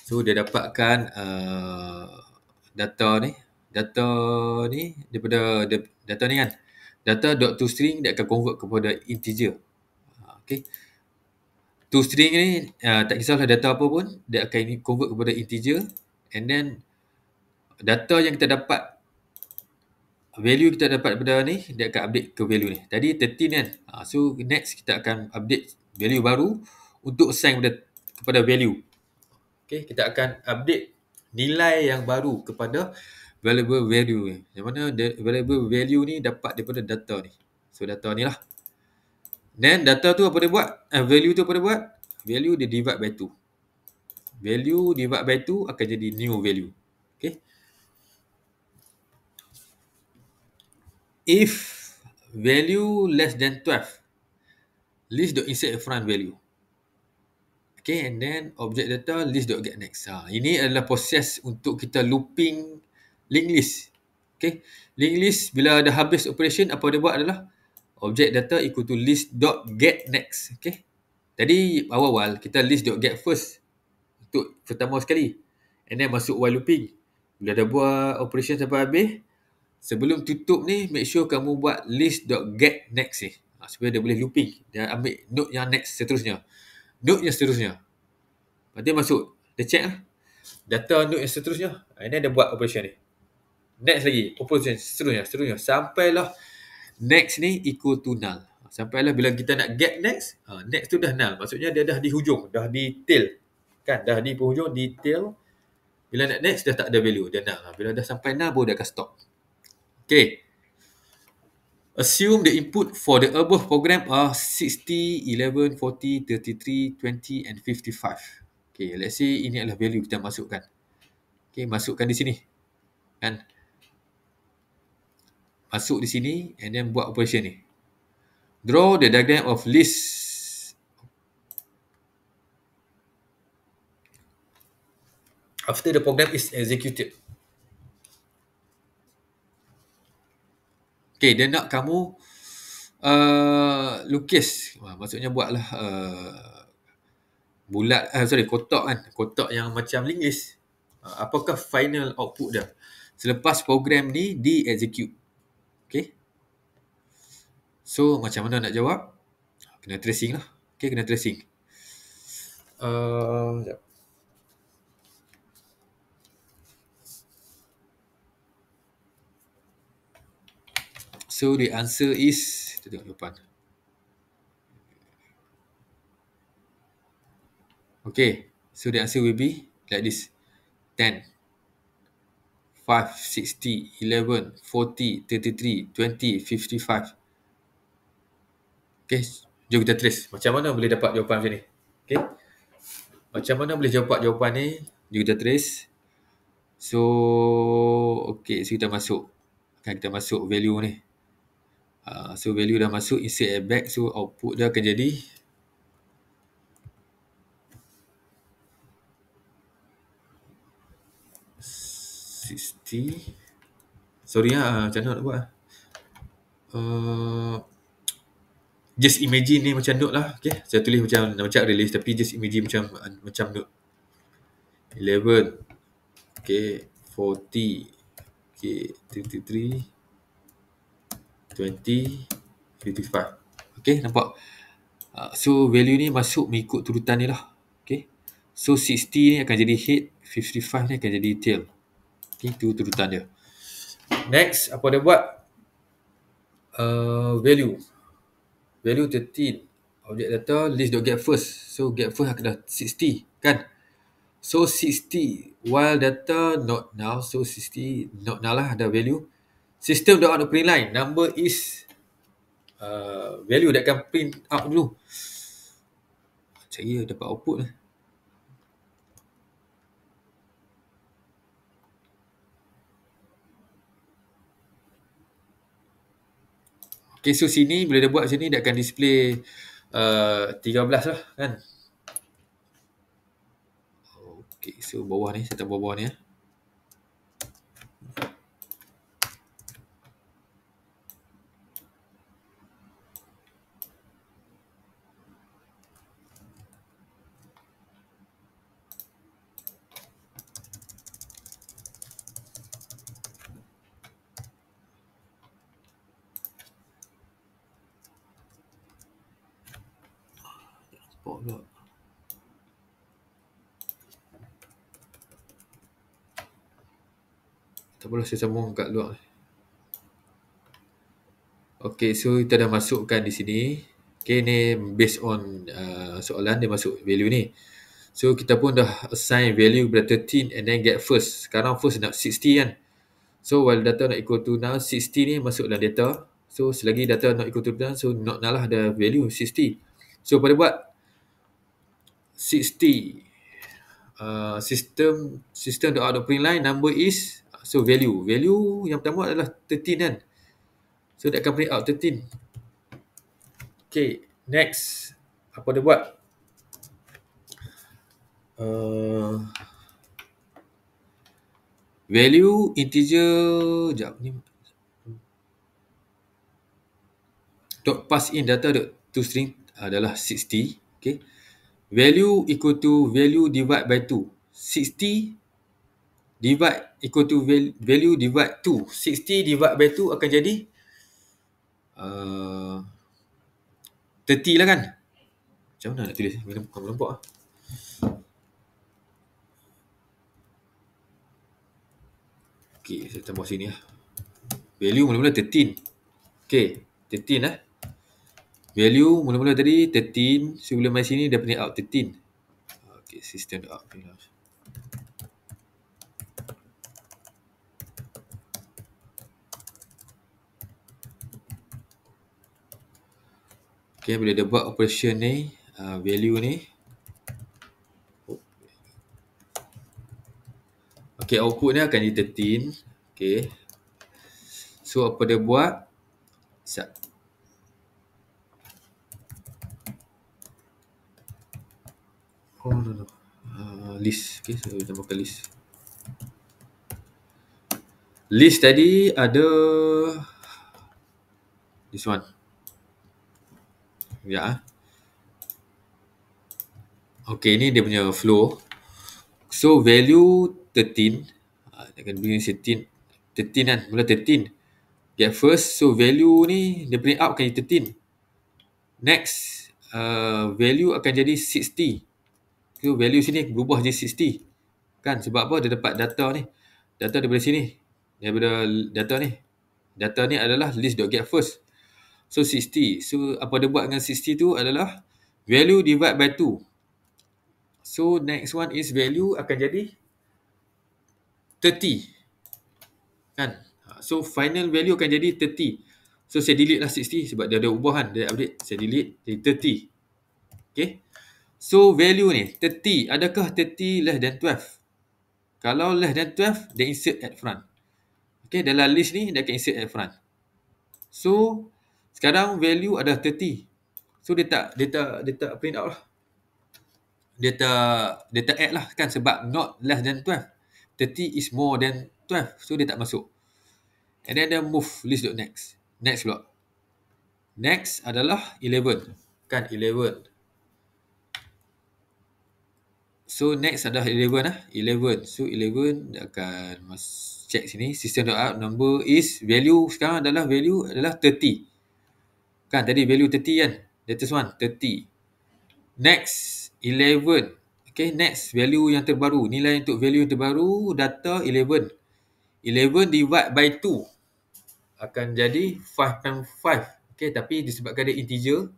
A: So dia dapatkan data ni daripada data ni kan. Data dot to string dia akan convert kepada integer. Okay. To string ni tak kisahlah data apa pun, dia akan convert kepada integer, and then data yang kita dapat, value kita dapat daripada ni, dia akan update ke value ni. Tadi 13 kan. So next kita akan update value baru untuk assign kepada value. Okay, kita akan update nilai yang baru kepada variable value ni. Yang mana variable value ni dapat daripada data ni. So data ni lah. Then data tu apa dia buat? Value tu apa dia buat? Value dia divide by 2. Value divide by 2 akan jadi new value. Okay. If value less than 12, list.insert a front value. Okay, and then object data list.get next. Ini adalah proses untuk kita looping linked list. Okay, linked list bila dah habis operation, apa dia buat adalah object data equal to list.get next. Okay, tadi awal-awal kita list.get first untuk pertama sekali, and then masuk while looping. Bila dah buat operation sampai habis, sebelum tutup ni, make sure kamu buat list.get next ni. Supaya dia boleh looping. Dia ambil node yang next seterusnya. Node yang seterusnya. Lepas dia masuk. Dia check lah. Data node yang seterusnya. And then dia buat operation ni. Next lagi. Operation seterusnya. Sampailah next ni equal to null. Sampailah bila kita nak get next. Next tu dah null. Maksudnya dia dah di hujung. Dah di tail. Kan? Dah di penghujung. Di tail. Bila nak next dah tak ada value. Dia null. Bila dah sampai null baru dia akan stop. Okay. Assume the input for the above program are 60, 11, 40, 33, 20 and 55. Okay, let's say ini adalah value kita masukkan. Okay, masukkan di sini. Kan? Masuk di sini and then buat operation ni. Draw the diagram of list after the program is executed. Okay, dia nak kamu lukis. Maksudnya buatlah bulat, kotak kan. Kotak yang macam linked list. Apakah final output dia selepas program ni di-execute. Okay. So, macam mana nak jawab? Kena tracing lah. Okay, kena tracing. Sekejap. So, the answer is, kita tengok depan. Okay, so the answer will be like this. 10, 5, 60, 11, 40, 33, 20, 55. Okay, jom kita trace. Macam mana boleh dapat jawapan macam ni? Okay. Macam mana boleh dapat jawapan ni? Jom kita trace. So, okay, so kita masuk. Kan kita masuk value ni. So, value dah masuk, insert add back. So, output dia akan jadi sorry macam mana nak buat? Just imagine ni macam note lah. Okay, saya tulis macam release, tapi just imagine macam note. 11, okay, 40, okay, 33, 20, 55. Okay, nampak? So value ni masuk mengikut turutan ni lah. Okay, so 60 ni akan jadi head, 55 ni akan jadi tail. Okay, itu turutan dia. Next, apa dia buat? Value 13, object data list.get first. So get first akan dah 60 kan. So 60 while data not null, so 60 not null lah, ada value. System dah ada print line, number is value dia akan print out dulu. Saya dapat output lah. Okay, so sini bila dia buat sini dia akan display 13 lah kan. Okay, so bawah ni, saya tak bawah ni ya. Nampak pula. Tak apalah, saya sambung kat luar. Okay, so kita dah masukkan di sini. Okay, ni based on soalan dia masuk value ni. So kita pun dah assign value kepada 13 and then get first. Sekarang first nak 60 kan. So while data not equal to now, 60 ni masuk dalam data. So selagi data not equal to now, so not now lah ada value 60. So pada buat 60 system the out of print line number is, so value yang pertama adalah 13 kan. So dia akan print out 13. Okay, next apa dia buat? Value integer, jap ni dot pass in data dot to string adalah 60. Okay, value equal to value divide by 2. 60 divide equal to value divide 2. 60 divide by 2 akan jadi 30 lah kan. Macam mana nak tulis? Bukan nampak lah. Okay, saya tambah sini lah. Value mula-mula 13. Okay, 13 lah. Value mula-mula tadi 13. So bila main sini dia print out 13. Okay, system out. Okay, bila dia buat operation ni, value ni. Okay, output ni akan jadi 13. Okay. So apa dia buat? Oh no. List. Okay, so kita tambahkan list. List tadi ada this one. Ya. Okay, ni dia punya flow. So value 13. Dia akan bring 13 kan. Mula 13. Get first. So value ni dia print out akan jadi 13. Next, value akan jadi 60. So value sini berubah jadi 60. Kan sebab apa? Dia dapat data ni. Data daripada sini. Daripada data ni. Data ni adalah list.getFirst. So 60. So apa dia buat dengan 60 tu adalah value divide by 2. So next one is value akan jadi 30. Kan? So final value akan jadi 30. So saya delete lah 60 sebab dia ada ubahan. Dia update. Saya delete jadi 30. Okay. So value ni 30. Adakah 30 less than 12? Kalau less than 12, dia insert at front. Okay, dalam list ni dia akan insert at front. So sekarang value adalah 30. So dia tak print out lah. Dia tak add lah kan sebab not less than 12. 30 is more than 12. So dia tak masuk. And then dia move list.next. Next pula. Next adalah 11. Kan 11. So next adalah 11 lah. 11. So 11 dia akan check sini. System.out number is value sekarang adalah 30. Kan tadi value 30 kan. Latest one 30. Next 11. Okay, next value yang terbaru. Nilai untuk value yang terbaru data 11. 11 divide by 2 akan jadi 5.5. Okay, tapi disebabkan dia integer,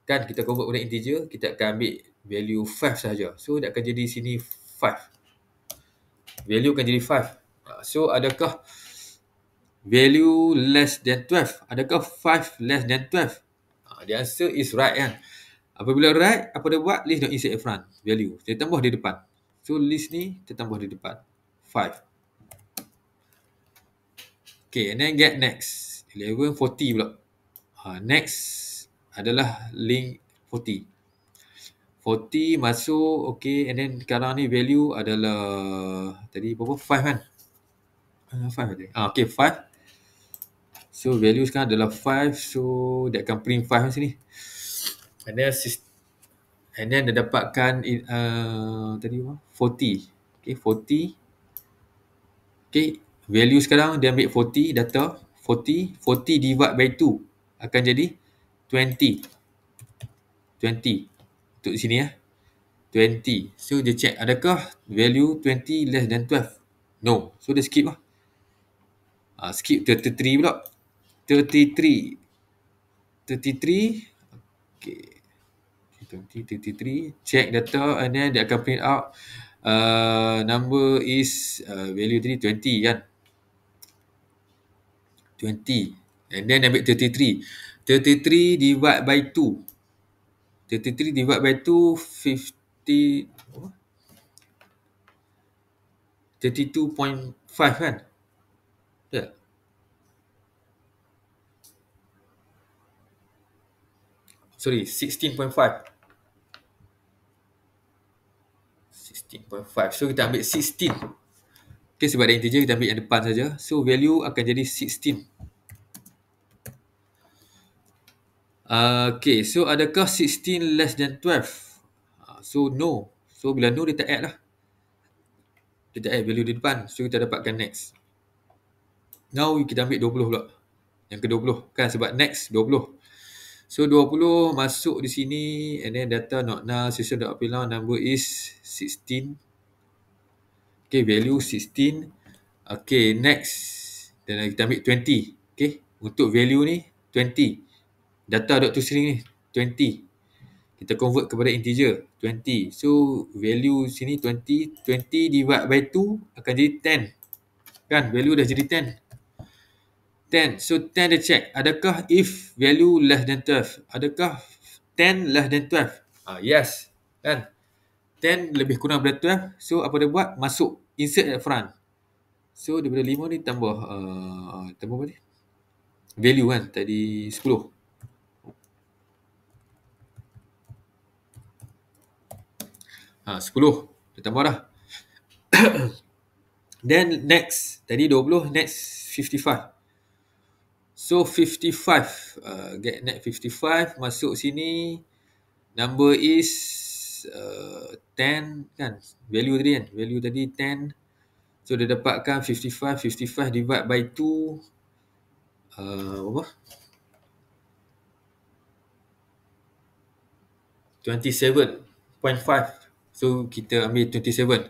A: kan kita convert kepada integer, kita akan ambil value 5 saja. So dia akan jadi sini 5. Value akan jadi 5. So adakah value less than 12? Adakah 5 less than 12? The answer is right kan. Apabila right, apa dia buat? List insert in front. Value. Dia tambah di depan. So list ni kita tambah di depan. 5. Okay, and then get next. 1140 pula. Next adalah link 40 masuk, okay, and then sekarang ni value adalah tadi berapa? 5 kan? 5 tadi. Okay, 5. So value sekarang adalah 5, so dia akan print 5 kat sini. And then dia dapatkan tadi apa? 40. Okay, 40. Okay, value sekarang dia ambil 40 data, 40 divide by 2 akan jadi 20. Untuk di sini ya. 20. So dia check adakah value 20 less than 12? No. So dia skip lah. Skip 33 pula. 33. Okay. 33. Check data and then dia akan print out number is value tadi 20 kan. 20. And then ambil 33. 33 divide by 2. 33 divide by 2, 50. 32.5 kan? Ya. Sorry, 16.5. 16.5. So kita ambil 16. Okay, sebab ada integer kita ambil yang depan saja. So value akan jadi 16. Okay, so adakah 16 less than 12? So no. So bila no dia tak add lah. Dia tak add value di depan. So kita dapatkan next. Now kita ambil 20 pula. Yang ke-20 kan, sebab next 20. So 20 masuk di sini and then data not null, system.out now number is 16. Okay, value 16. Okay, next. Dan kita ambil 20. Okay, untuk value ni 20. Data dot toString ni 20. Kita convert kepada integer 20. So value sini 20. 20 divide by 2 akan jadi 10. Kan, value dah jadi 10. 10. So 10 dia check. Adakah if value less than 12? Adakah 10 less than 12? Yes. Kan? 10 lebih kurang daripada 12. So apa dia buat? Masuk. Insert at front. So daripada 5 ni tambah apa ni? Value kan. Tadi 10. 10. Dia tambah dah. Then next. Tadi 20. Next 55. So 55, get net 55, masuk sini, number is 10 kan, value tadi 10, so dia dapatkan 55 divide by 2, berapa? 27.5, so kita ambil 27,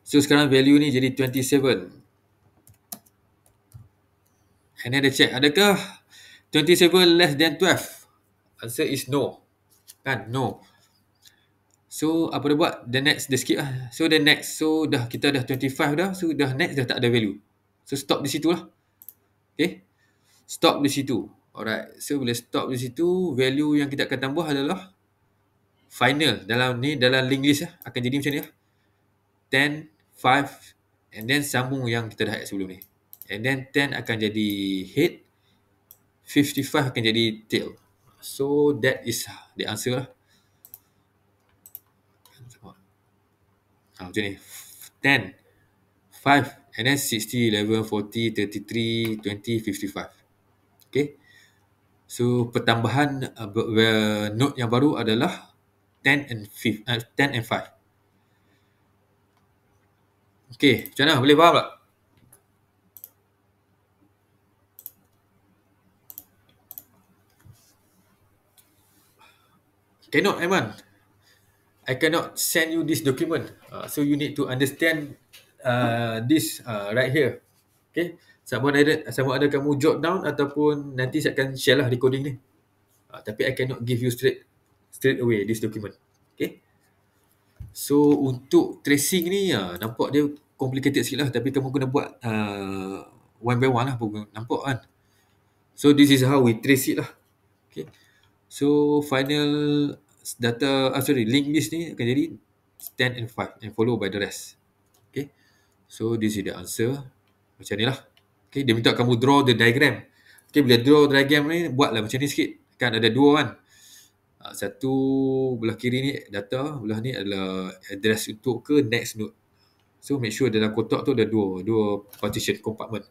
A: so sekarang value ni jadi 27. And then dia check, adakah 27 less than 12? Answer is no. Kan? No. So, apa dia buat? The next, dia skip lah. So, the next. So, kita dah 25 dah. So, dah next dah tak ada value. So, stop di situ lah. Okay. Stop di situ. Alright. So, bila stop di situ, value yang kita akan tambah adalah final. Dalam link list lah. Akan jadi macam ni lah. 10, 5, and then sambung yang kita dah add sebelum ni. And then 10 akan jadi head. 55 akan jadi tail. So, that is the answer lah. Macam ni. 10, 5, and then 60, 11, 40, 33, 20, 55. Okay. So, pertambahan note yang baru adalah 10 and 5. Okay, macam mana? Boleh faham tak? Cannot, Aiman. I cannot send you this document. So, you need to understand this right here. Okay. Sama ada kamu jot down ataupun nanti saya akan share lah recording ni. Tapi I cannot give you straight away this document. Okay. So, untuk tracing ni, nampak dia complicated sikit lah. Tapi kamu kena buat one by one lah. Nampak kan? So, this is how we trace it lah. Okay. So, final data, link list ni akan jadi 10 and 5 and follow by the rest. Okay. So, this is the answer. Macam ni lah. Okay. Dia minta kamu draw the diagram. Okay. Bila draw diagram ni, buatlah macam ni sikit. Kan ada dua kan. Satu belah kiri ni data, belah ni adalah address untuk ke next node. So make sure dalam kotak tu ada dua partition compartment.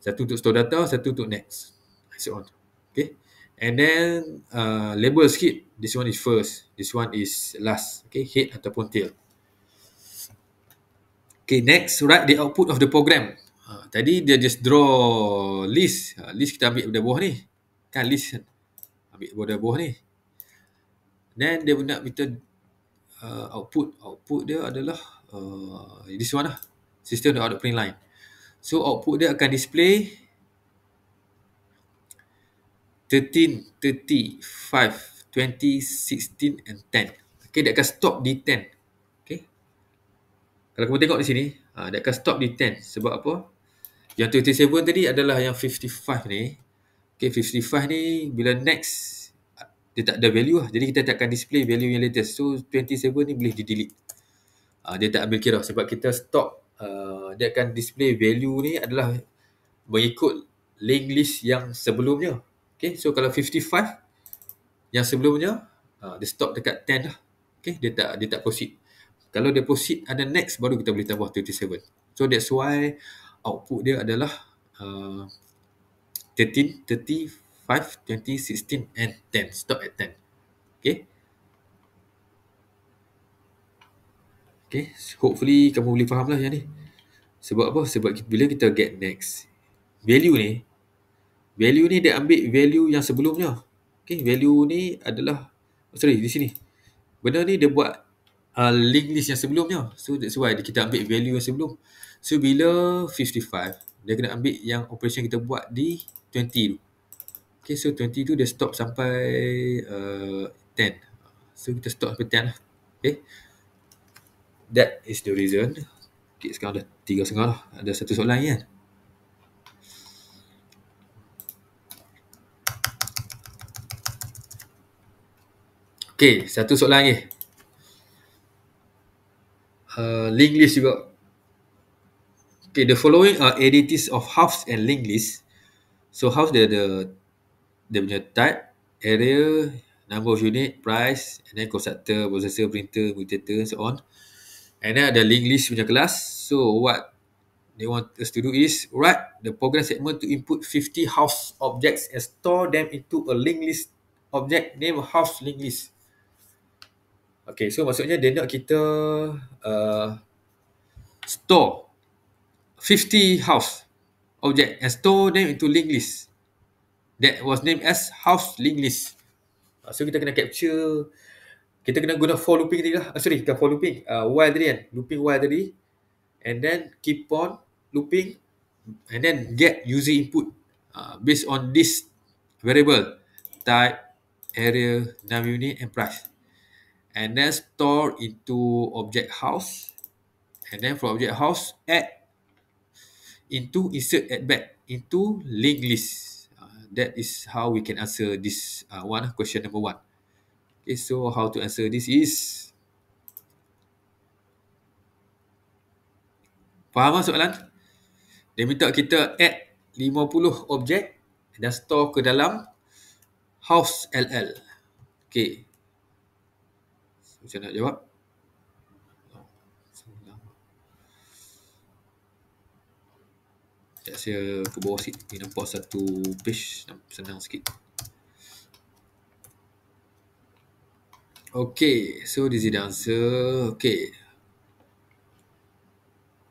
A: Satu untuk store data, satu untuk next. So on. Okay. And then label sikit. This one is first. This one is last. Okay. Head ataupun tail. Okay. Next, write the output of the program. Tadi dia just draw list. List kita ambil daripada bawah ni. Kan list kan. Ambil daripada bawah ni. Then dia nak minta output. Output dia adalah this one lah. System out print line. So output dia akan display 13, 30, 5, 20, 16 and 10. Okay, dia akan stop di 10. Okay. Kalau kamu tengok di sini, dia akan stop di 10. Sebab apa? Yang 27 tadi adalah yang 55 ni. Okay, 55 ni bila next, dia tak ada value lah. Jadi kita tak akan display value yang latest. So 27 ni boleh di-delete. Dia tak ambil kira sebab kita stop. Dia akan display value ni adalah mengikut linked list yang sebelumnya. Okay, so kalau 55 yang sebelumnya, dia stop dekat 10 lah. Okay, dia tak proceed. Kalau dia proceed ada next, baru kita boleh tambah 27. So that's why output dia adalah 13, 30, 5, 20, 16 and 10. Stop at 10. Okay. Okay, hopefully kamu boleh faham lah yang ni. Sebab apa? Sebab bila kita get next, value ni dia ambil value yang sebelumnya. Okay, value ni adalah, di sini. Benda ni dia buat linked list yang sebelumnya. So that's why kita ambil value yang sebelum. So bila 55, dia kena ambil yang operation kita buat di 20 tu. Okay, so 20 tu dia stop sampai 10. So kita stop sampai 10 lah. Okay. That is the reason. Okay, sekarang dah 3.5 lah. Ada satu soalan lagi kan? Okay, satu soalan lagi. Linked list juga. Okay, the following are entities of halves and linked list. So halves dia punya type, area, number of unit, price, and then constructor, processor, printer, mutator, and so on. And then ada linked list punya kelas. So what they want us to do is write the program segment to input 50 house objects and store them into a linked list object named house linked list. Okay, so maksudnya dia nak kita store 50 house object and store them into linked list that was named as house linked list. So kita kena capture, kita kena guna for looping tadi lah. Bukan for looping, while tadi kan, looping while tadi, and then keep on looping and then get user input based on this variable type, area, number unit and price, and then store into object house, and then from object house add into insert add back into linked list. That is how we can answer this question number 1. Okay, so how to answer this is, faham soalan? Dia minta kita add 50 objek dan store ke dalam house LL. Okay. Macam nak jawab? Sekejap saya ke bawah sikit. Ni nampak satu page. Senang sikit. Okay. So this is the answer. Okay.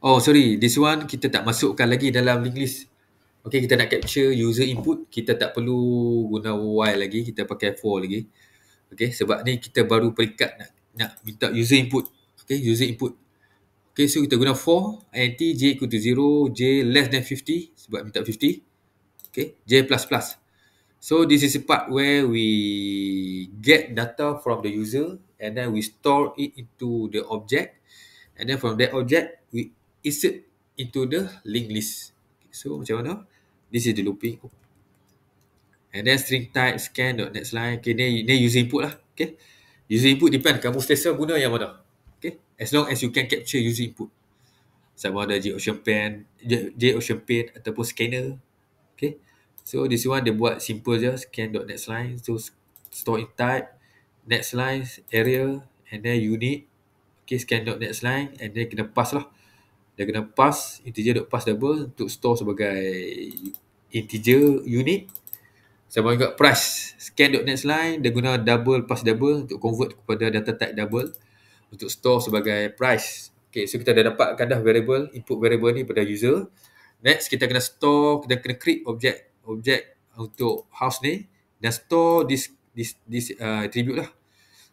A: Oh sorry. This one kita tak masukkan lagi dalam linked list. Okay, kita nak capture user input. Kita tak perlu guna while lagi. Kita pakai for lagi. Okay, sebab ni kita baru perikat nak minta user input. Okay, user input. Okay, so kita guna for int j equal to 0, j less than 50 sebab minta 50. Okay, j plus plus. So this is the part where we get data from the user and then we store it into the object, and then from that object we insert into the linked list. Okay, so macam mana? This is the looping. And then string type scan dot next line. Okay, ni user input lah. Okay, user input depend kamu setiap guna yang mana. Okay, as long as you can capture user input, sama ada JOceanPen ataupun scanner. Okay, so this one dia buat simple je, scan.nextLine. So store in type, next line area and then unit. Okay, scan dot next line and then kena pass lah. Dia kena pass integer dot pass double untuk store sebagai integer unit. Sama juga price. Scan dot next line dia guna double pass double untuk convert kepada data type double untuk store sebagai price. Okay, so kita dah dapatkan dah variable, input variable ni pada user. Next, kita kena store, kita kena create objek untuk house ni dan store this attribute lah.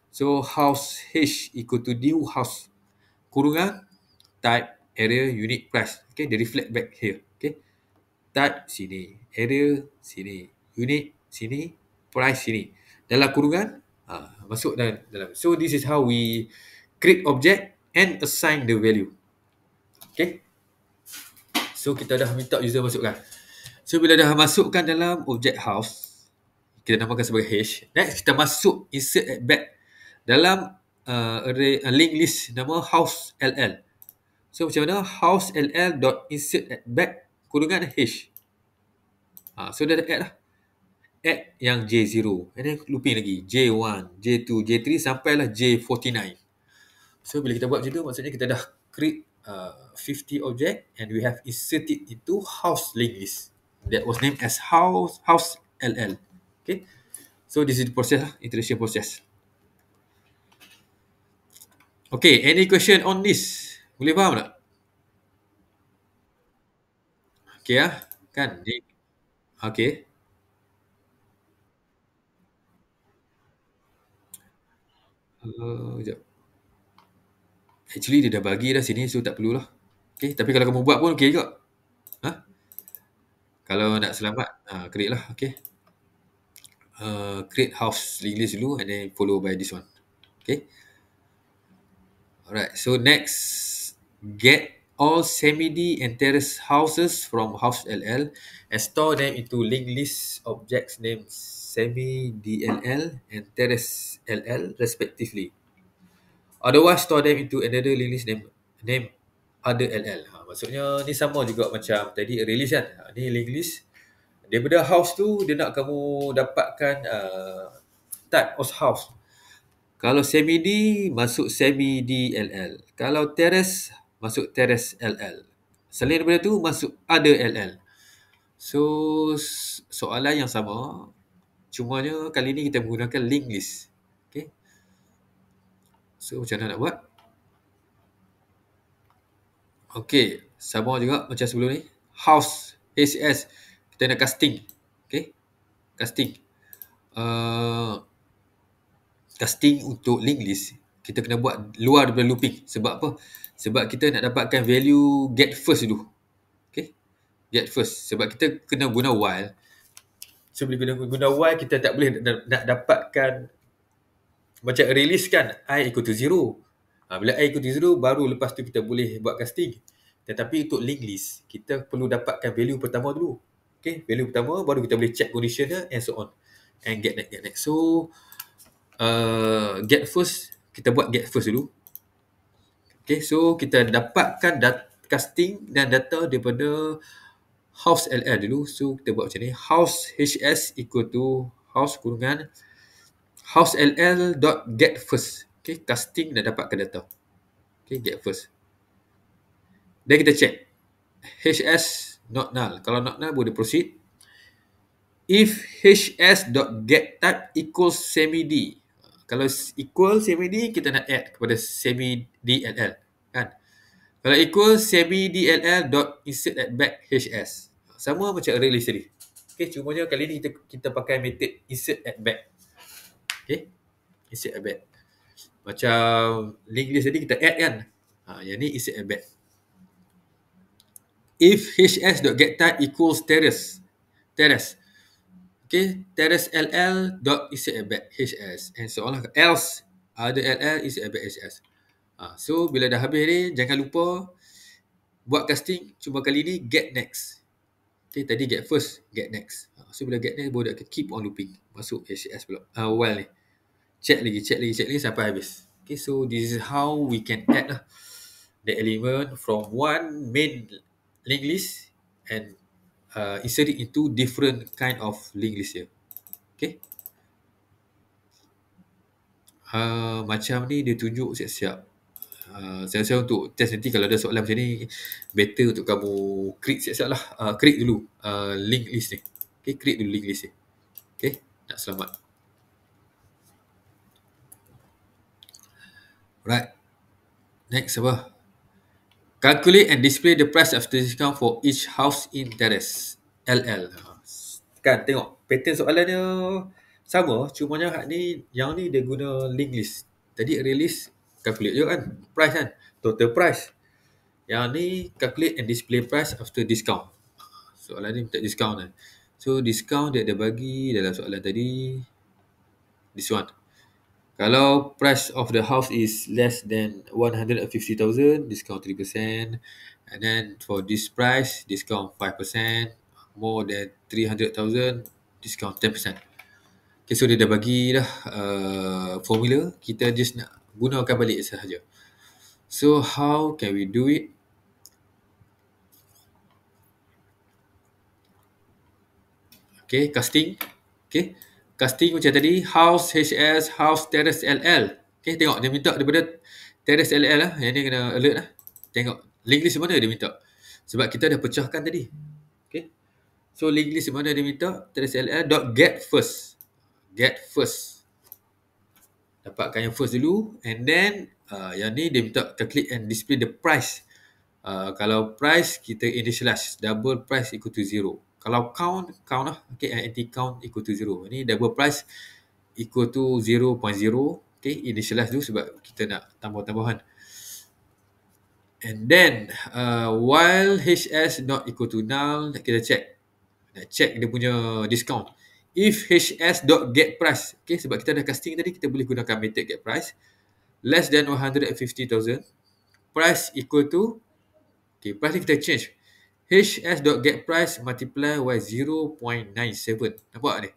A: So house h equal to new house kurungan type area unit price. Okay, dia reflect back here. Okay, type sini, area sini, unit sini, price sini. Dalam kurungan masuk dalam. So this is how we create object and assign the value. Okay, so kita dah minta user masukkan. So bila dah masukkan dalam object house, kita namakan sebagai hash. Next kita masuk insert at back dalam array link list nama house ll. So macam mana house ll dot insert at back kurungan hash. So dah ada add lah. Add yang J0 and then looping lagi J1, J2, J3 sampailah J49. So bila kita buat macam tu maksudnya kita dah create 50 object and we have inserted into house link list. That was named as house ll. Okay. So this is the process lah, iteration process. Okay, any question on this? Boleh faham tak? Okay lah, kan? Okay. Sekejap. Actually dia dah bagi dah sini, so tak perlulah. Okay, tapi kalau kamu buat pun okay juga. Kalau nak selamat, create lah. Okay. Create house link list dulu and then follow by this one. Okay. Alright, so next, get all semi-D and terrace houses from house LL and store them into link list objects named semi-DLL and terrace LL respectively. Otherwise, store them into another link list name other LL. Maksudnya ni sama juga macam tadi array list kan. Ni link list. Daripada house tu, dia nak kamu dapatkan type of house. Kalau semi-D, masuk semi-DLL. Kalau terrace, masuk terrace LL. Selain daripada tu, masuk other LL. So, soalan yang sama. Cumanya kali ni kita menggunakan link list. Okay. So, macam mana nak buat? Okay. Sama juga macam sebelum ni. House, HS. Kita nak casting. Okay. Casting. Casting untuk link list kita kena buat luar daripada looping. Sebab apa? Sebab kita nak dapatkan value get first dulu. Okay, get first. Sebab kita kena guna while. So bila guna while kita tak boleh nak dapatkan macam array list kan, I equal to 0. Bila I equal to 0 baru lepas tu kita boleh buat casting. Tetapi untuk link list kita perlu dapatkan value pertama dulu. Okay, value pertama baru kita boleh check condition dia and so on. And get next. So get first, kita buat get first dulu. Okay, so kita dapatkan casting dan data daripada house LL dulu. So kita buat macam ni, house HS equal to house kurungan house LL dot get first. Okay, casting dan dapatkan data. Okay, get first. Dan kita check HS not null. Kalau not null boleh proceed. If hs.getType equals semi-D. Kalau equal semi-D, kita nak add kepada semi-DLL. Kan? Kalau equal semi-DLL dot insert at back hs. Sama macam array list tadi. Okay, cumanya kali ni kita pakai method insert at back. Okay, insert at back. Macam link list tadi kita add kan. Yang ni insert at back. If hs.getType equals terrace. Okay, terrace LL dot insert at back hs and so on. Else other LL insert at back hs. So bila dah habis ni jangan lupa buat casting, cuma kali ni get next. Okay, tadi get first, get next. So bila get next boleh keep on looping. Masuk hs pula. While ni. Check lagi sampai habis. Okay, so this is how we can add the element from one main link list and insert it into different kind of link list here. Okay. Macam ni dia tunjuk siap-siap. Saya rasa untuk test nanti kalau ada soalan macam ni, better untuk kamu create siap-siap lah. Create dulu link list ni. Okay, create dulu link list ni. Okay, nak selamat. Right. Next apa? Calculate and display the price after discount for each house in terrace. LL. Kan tengok pattern soalan dia sama, cumanya yang ni dia guna link list. Tadi release calculate je kan, price kan, total price. Yang ni calculate and display price after discount. Soalan ni minta discount kan. So discount dia ada bagi dalam soalan tadi, this one. Kalau price of the house is less than 150,000, discount 3%. And then for this price, discount 5%. More than 300,000, discount 10%. Okay, so dia dah bagi dah formula. Kita just nak gunakan balik sahaja. So how can we do it? Okay, casting. Okay, casting macam tadi, house HS, house terrace LL. Okay, tengok dia minta daripada terrace LL lah. Yang ni kena alert lah. Tengok link list mana dia minta. Sebab kita dah pecahkan tadi. Okay, so link list mana dia minta, terrace LL dot get first. Get first. Dapatkan yang first dulu. And then yang ni dia minta calculate and display the price. Kalau price, kita initialize. Double price equal to 0. Kalau count lah. Okay, anti-count equal to 0. Ini double price equal to 0.0. Okay, initialize dulu sebab kita nak tambah-tambahan. And then, while HS not equal to null, kita check. Nak check dia punya discount. If HS dot get price. Okay, sebab kita dah casting tadi, kita boleh gunakan method get price. Less than 150,000. Price equal to, okay, price ni kita change. HS.get price multiply by 0.97. Nampak ni?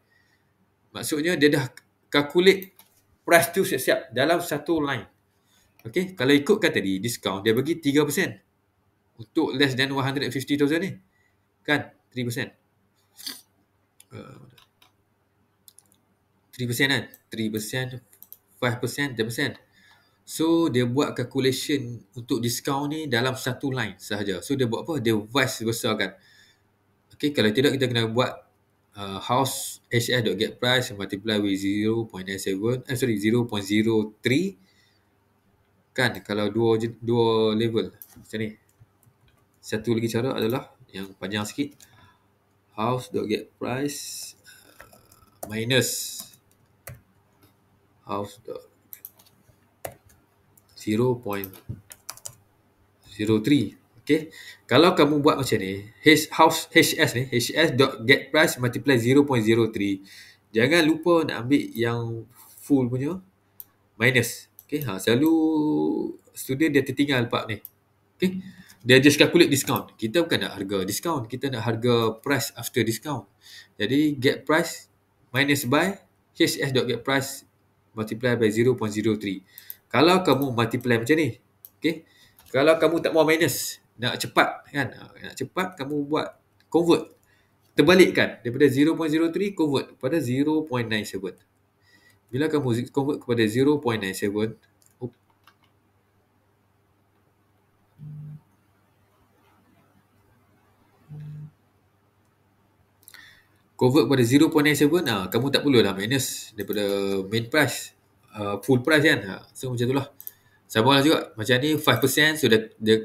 A: Maksudnya dia dah calculate price tu siap-siap dalam satu line. Okay, kalau ikutkan tadi discount, dia bagi 3% untuk less than 150,000 ni. Kan? 3%. 3% kan? 3%, 5%, 10%. So, dia buat calculation untuk discount ni dalam satu line sahaja. So, dia buat apa? Dia vice besarkan. Okay, kalau tidak kita kena buat house HS.get price multiply with 0.97, 0.03. Kan, kalau dua level. Macam ni. Satu lagi cara adalah yang panjang sikit. House.get price minus house.0.03. Okay. Kalau kamu buat macam ni, house HS ni, HS.get price multiply 0.03. Jangan lupa nak ambil yang full punya minus. Okay. Selalu student dia tertinggal part ni. Okay. Dia just calculate discount. Kita bukan nak harga discount. Kita nak harga price after discount. Jadi get price minus by HS.get price multiply by 0.03. Kalau kamu multiply macam ni. Okay. Kalau kamu tak mau minus, nak cepat kan, nak cepat kamu buat convert, terbalikkan daripada 0.03 convert kepada 0.97. Bila kamu convert kepada 0.97, convert kepada 0.97, kamu tak perlu dah minus daripada main price, full price kan. So macam tu lah. Sama lah juga. Macam ni 5%, so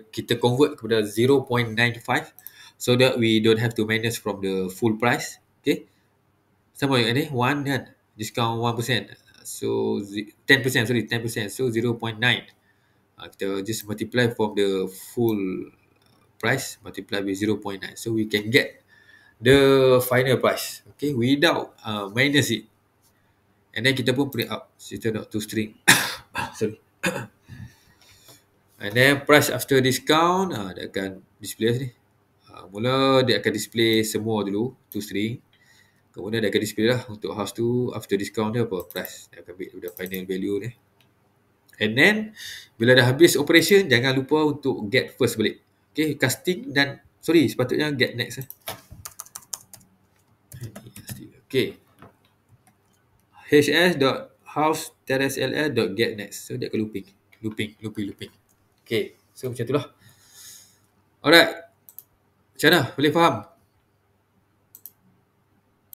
A: kita convert kepada 0.95 so that we don't have to minus from the full price. Okay. Sama juga ni, 1 kan. Discount 1%. So 10%, sorry, 10%. So 0.9. Kita just multiply from the full price, multiply with 0.9. So we can get the final price. Okay, without minus it. And then kita pun print out. Kita nak to string. Sorry. And then price after discount, dia akan display ni. Mula dia akan display semua dulu, to string. Kemudian dia akan display lah untuk house tu, after discount dia apa, price. Dia akan ambil the final value ni. And then, bila dah habis operation, jangan lupa untuk get first balik. Okay, casting dan, sorry, sepatutnya get next. Okay. HS dot house terrace ll dot get next. So dia akan looping. Okay, so macam itulah. Alright, macam mana? Boleh faham?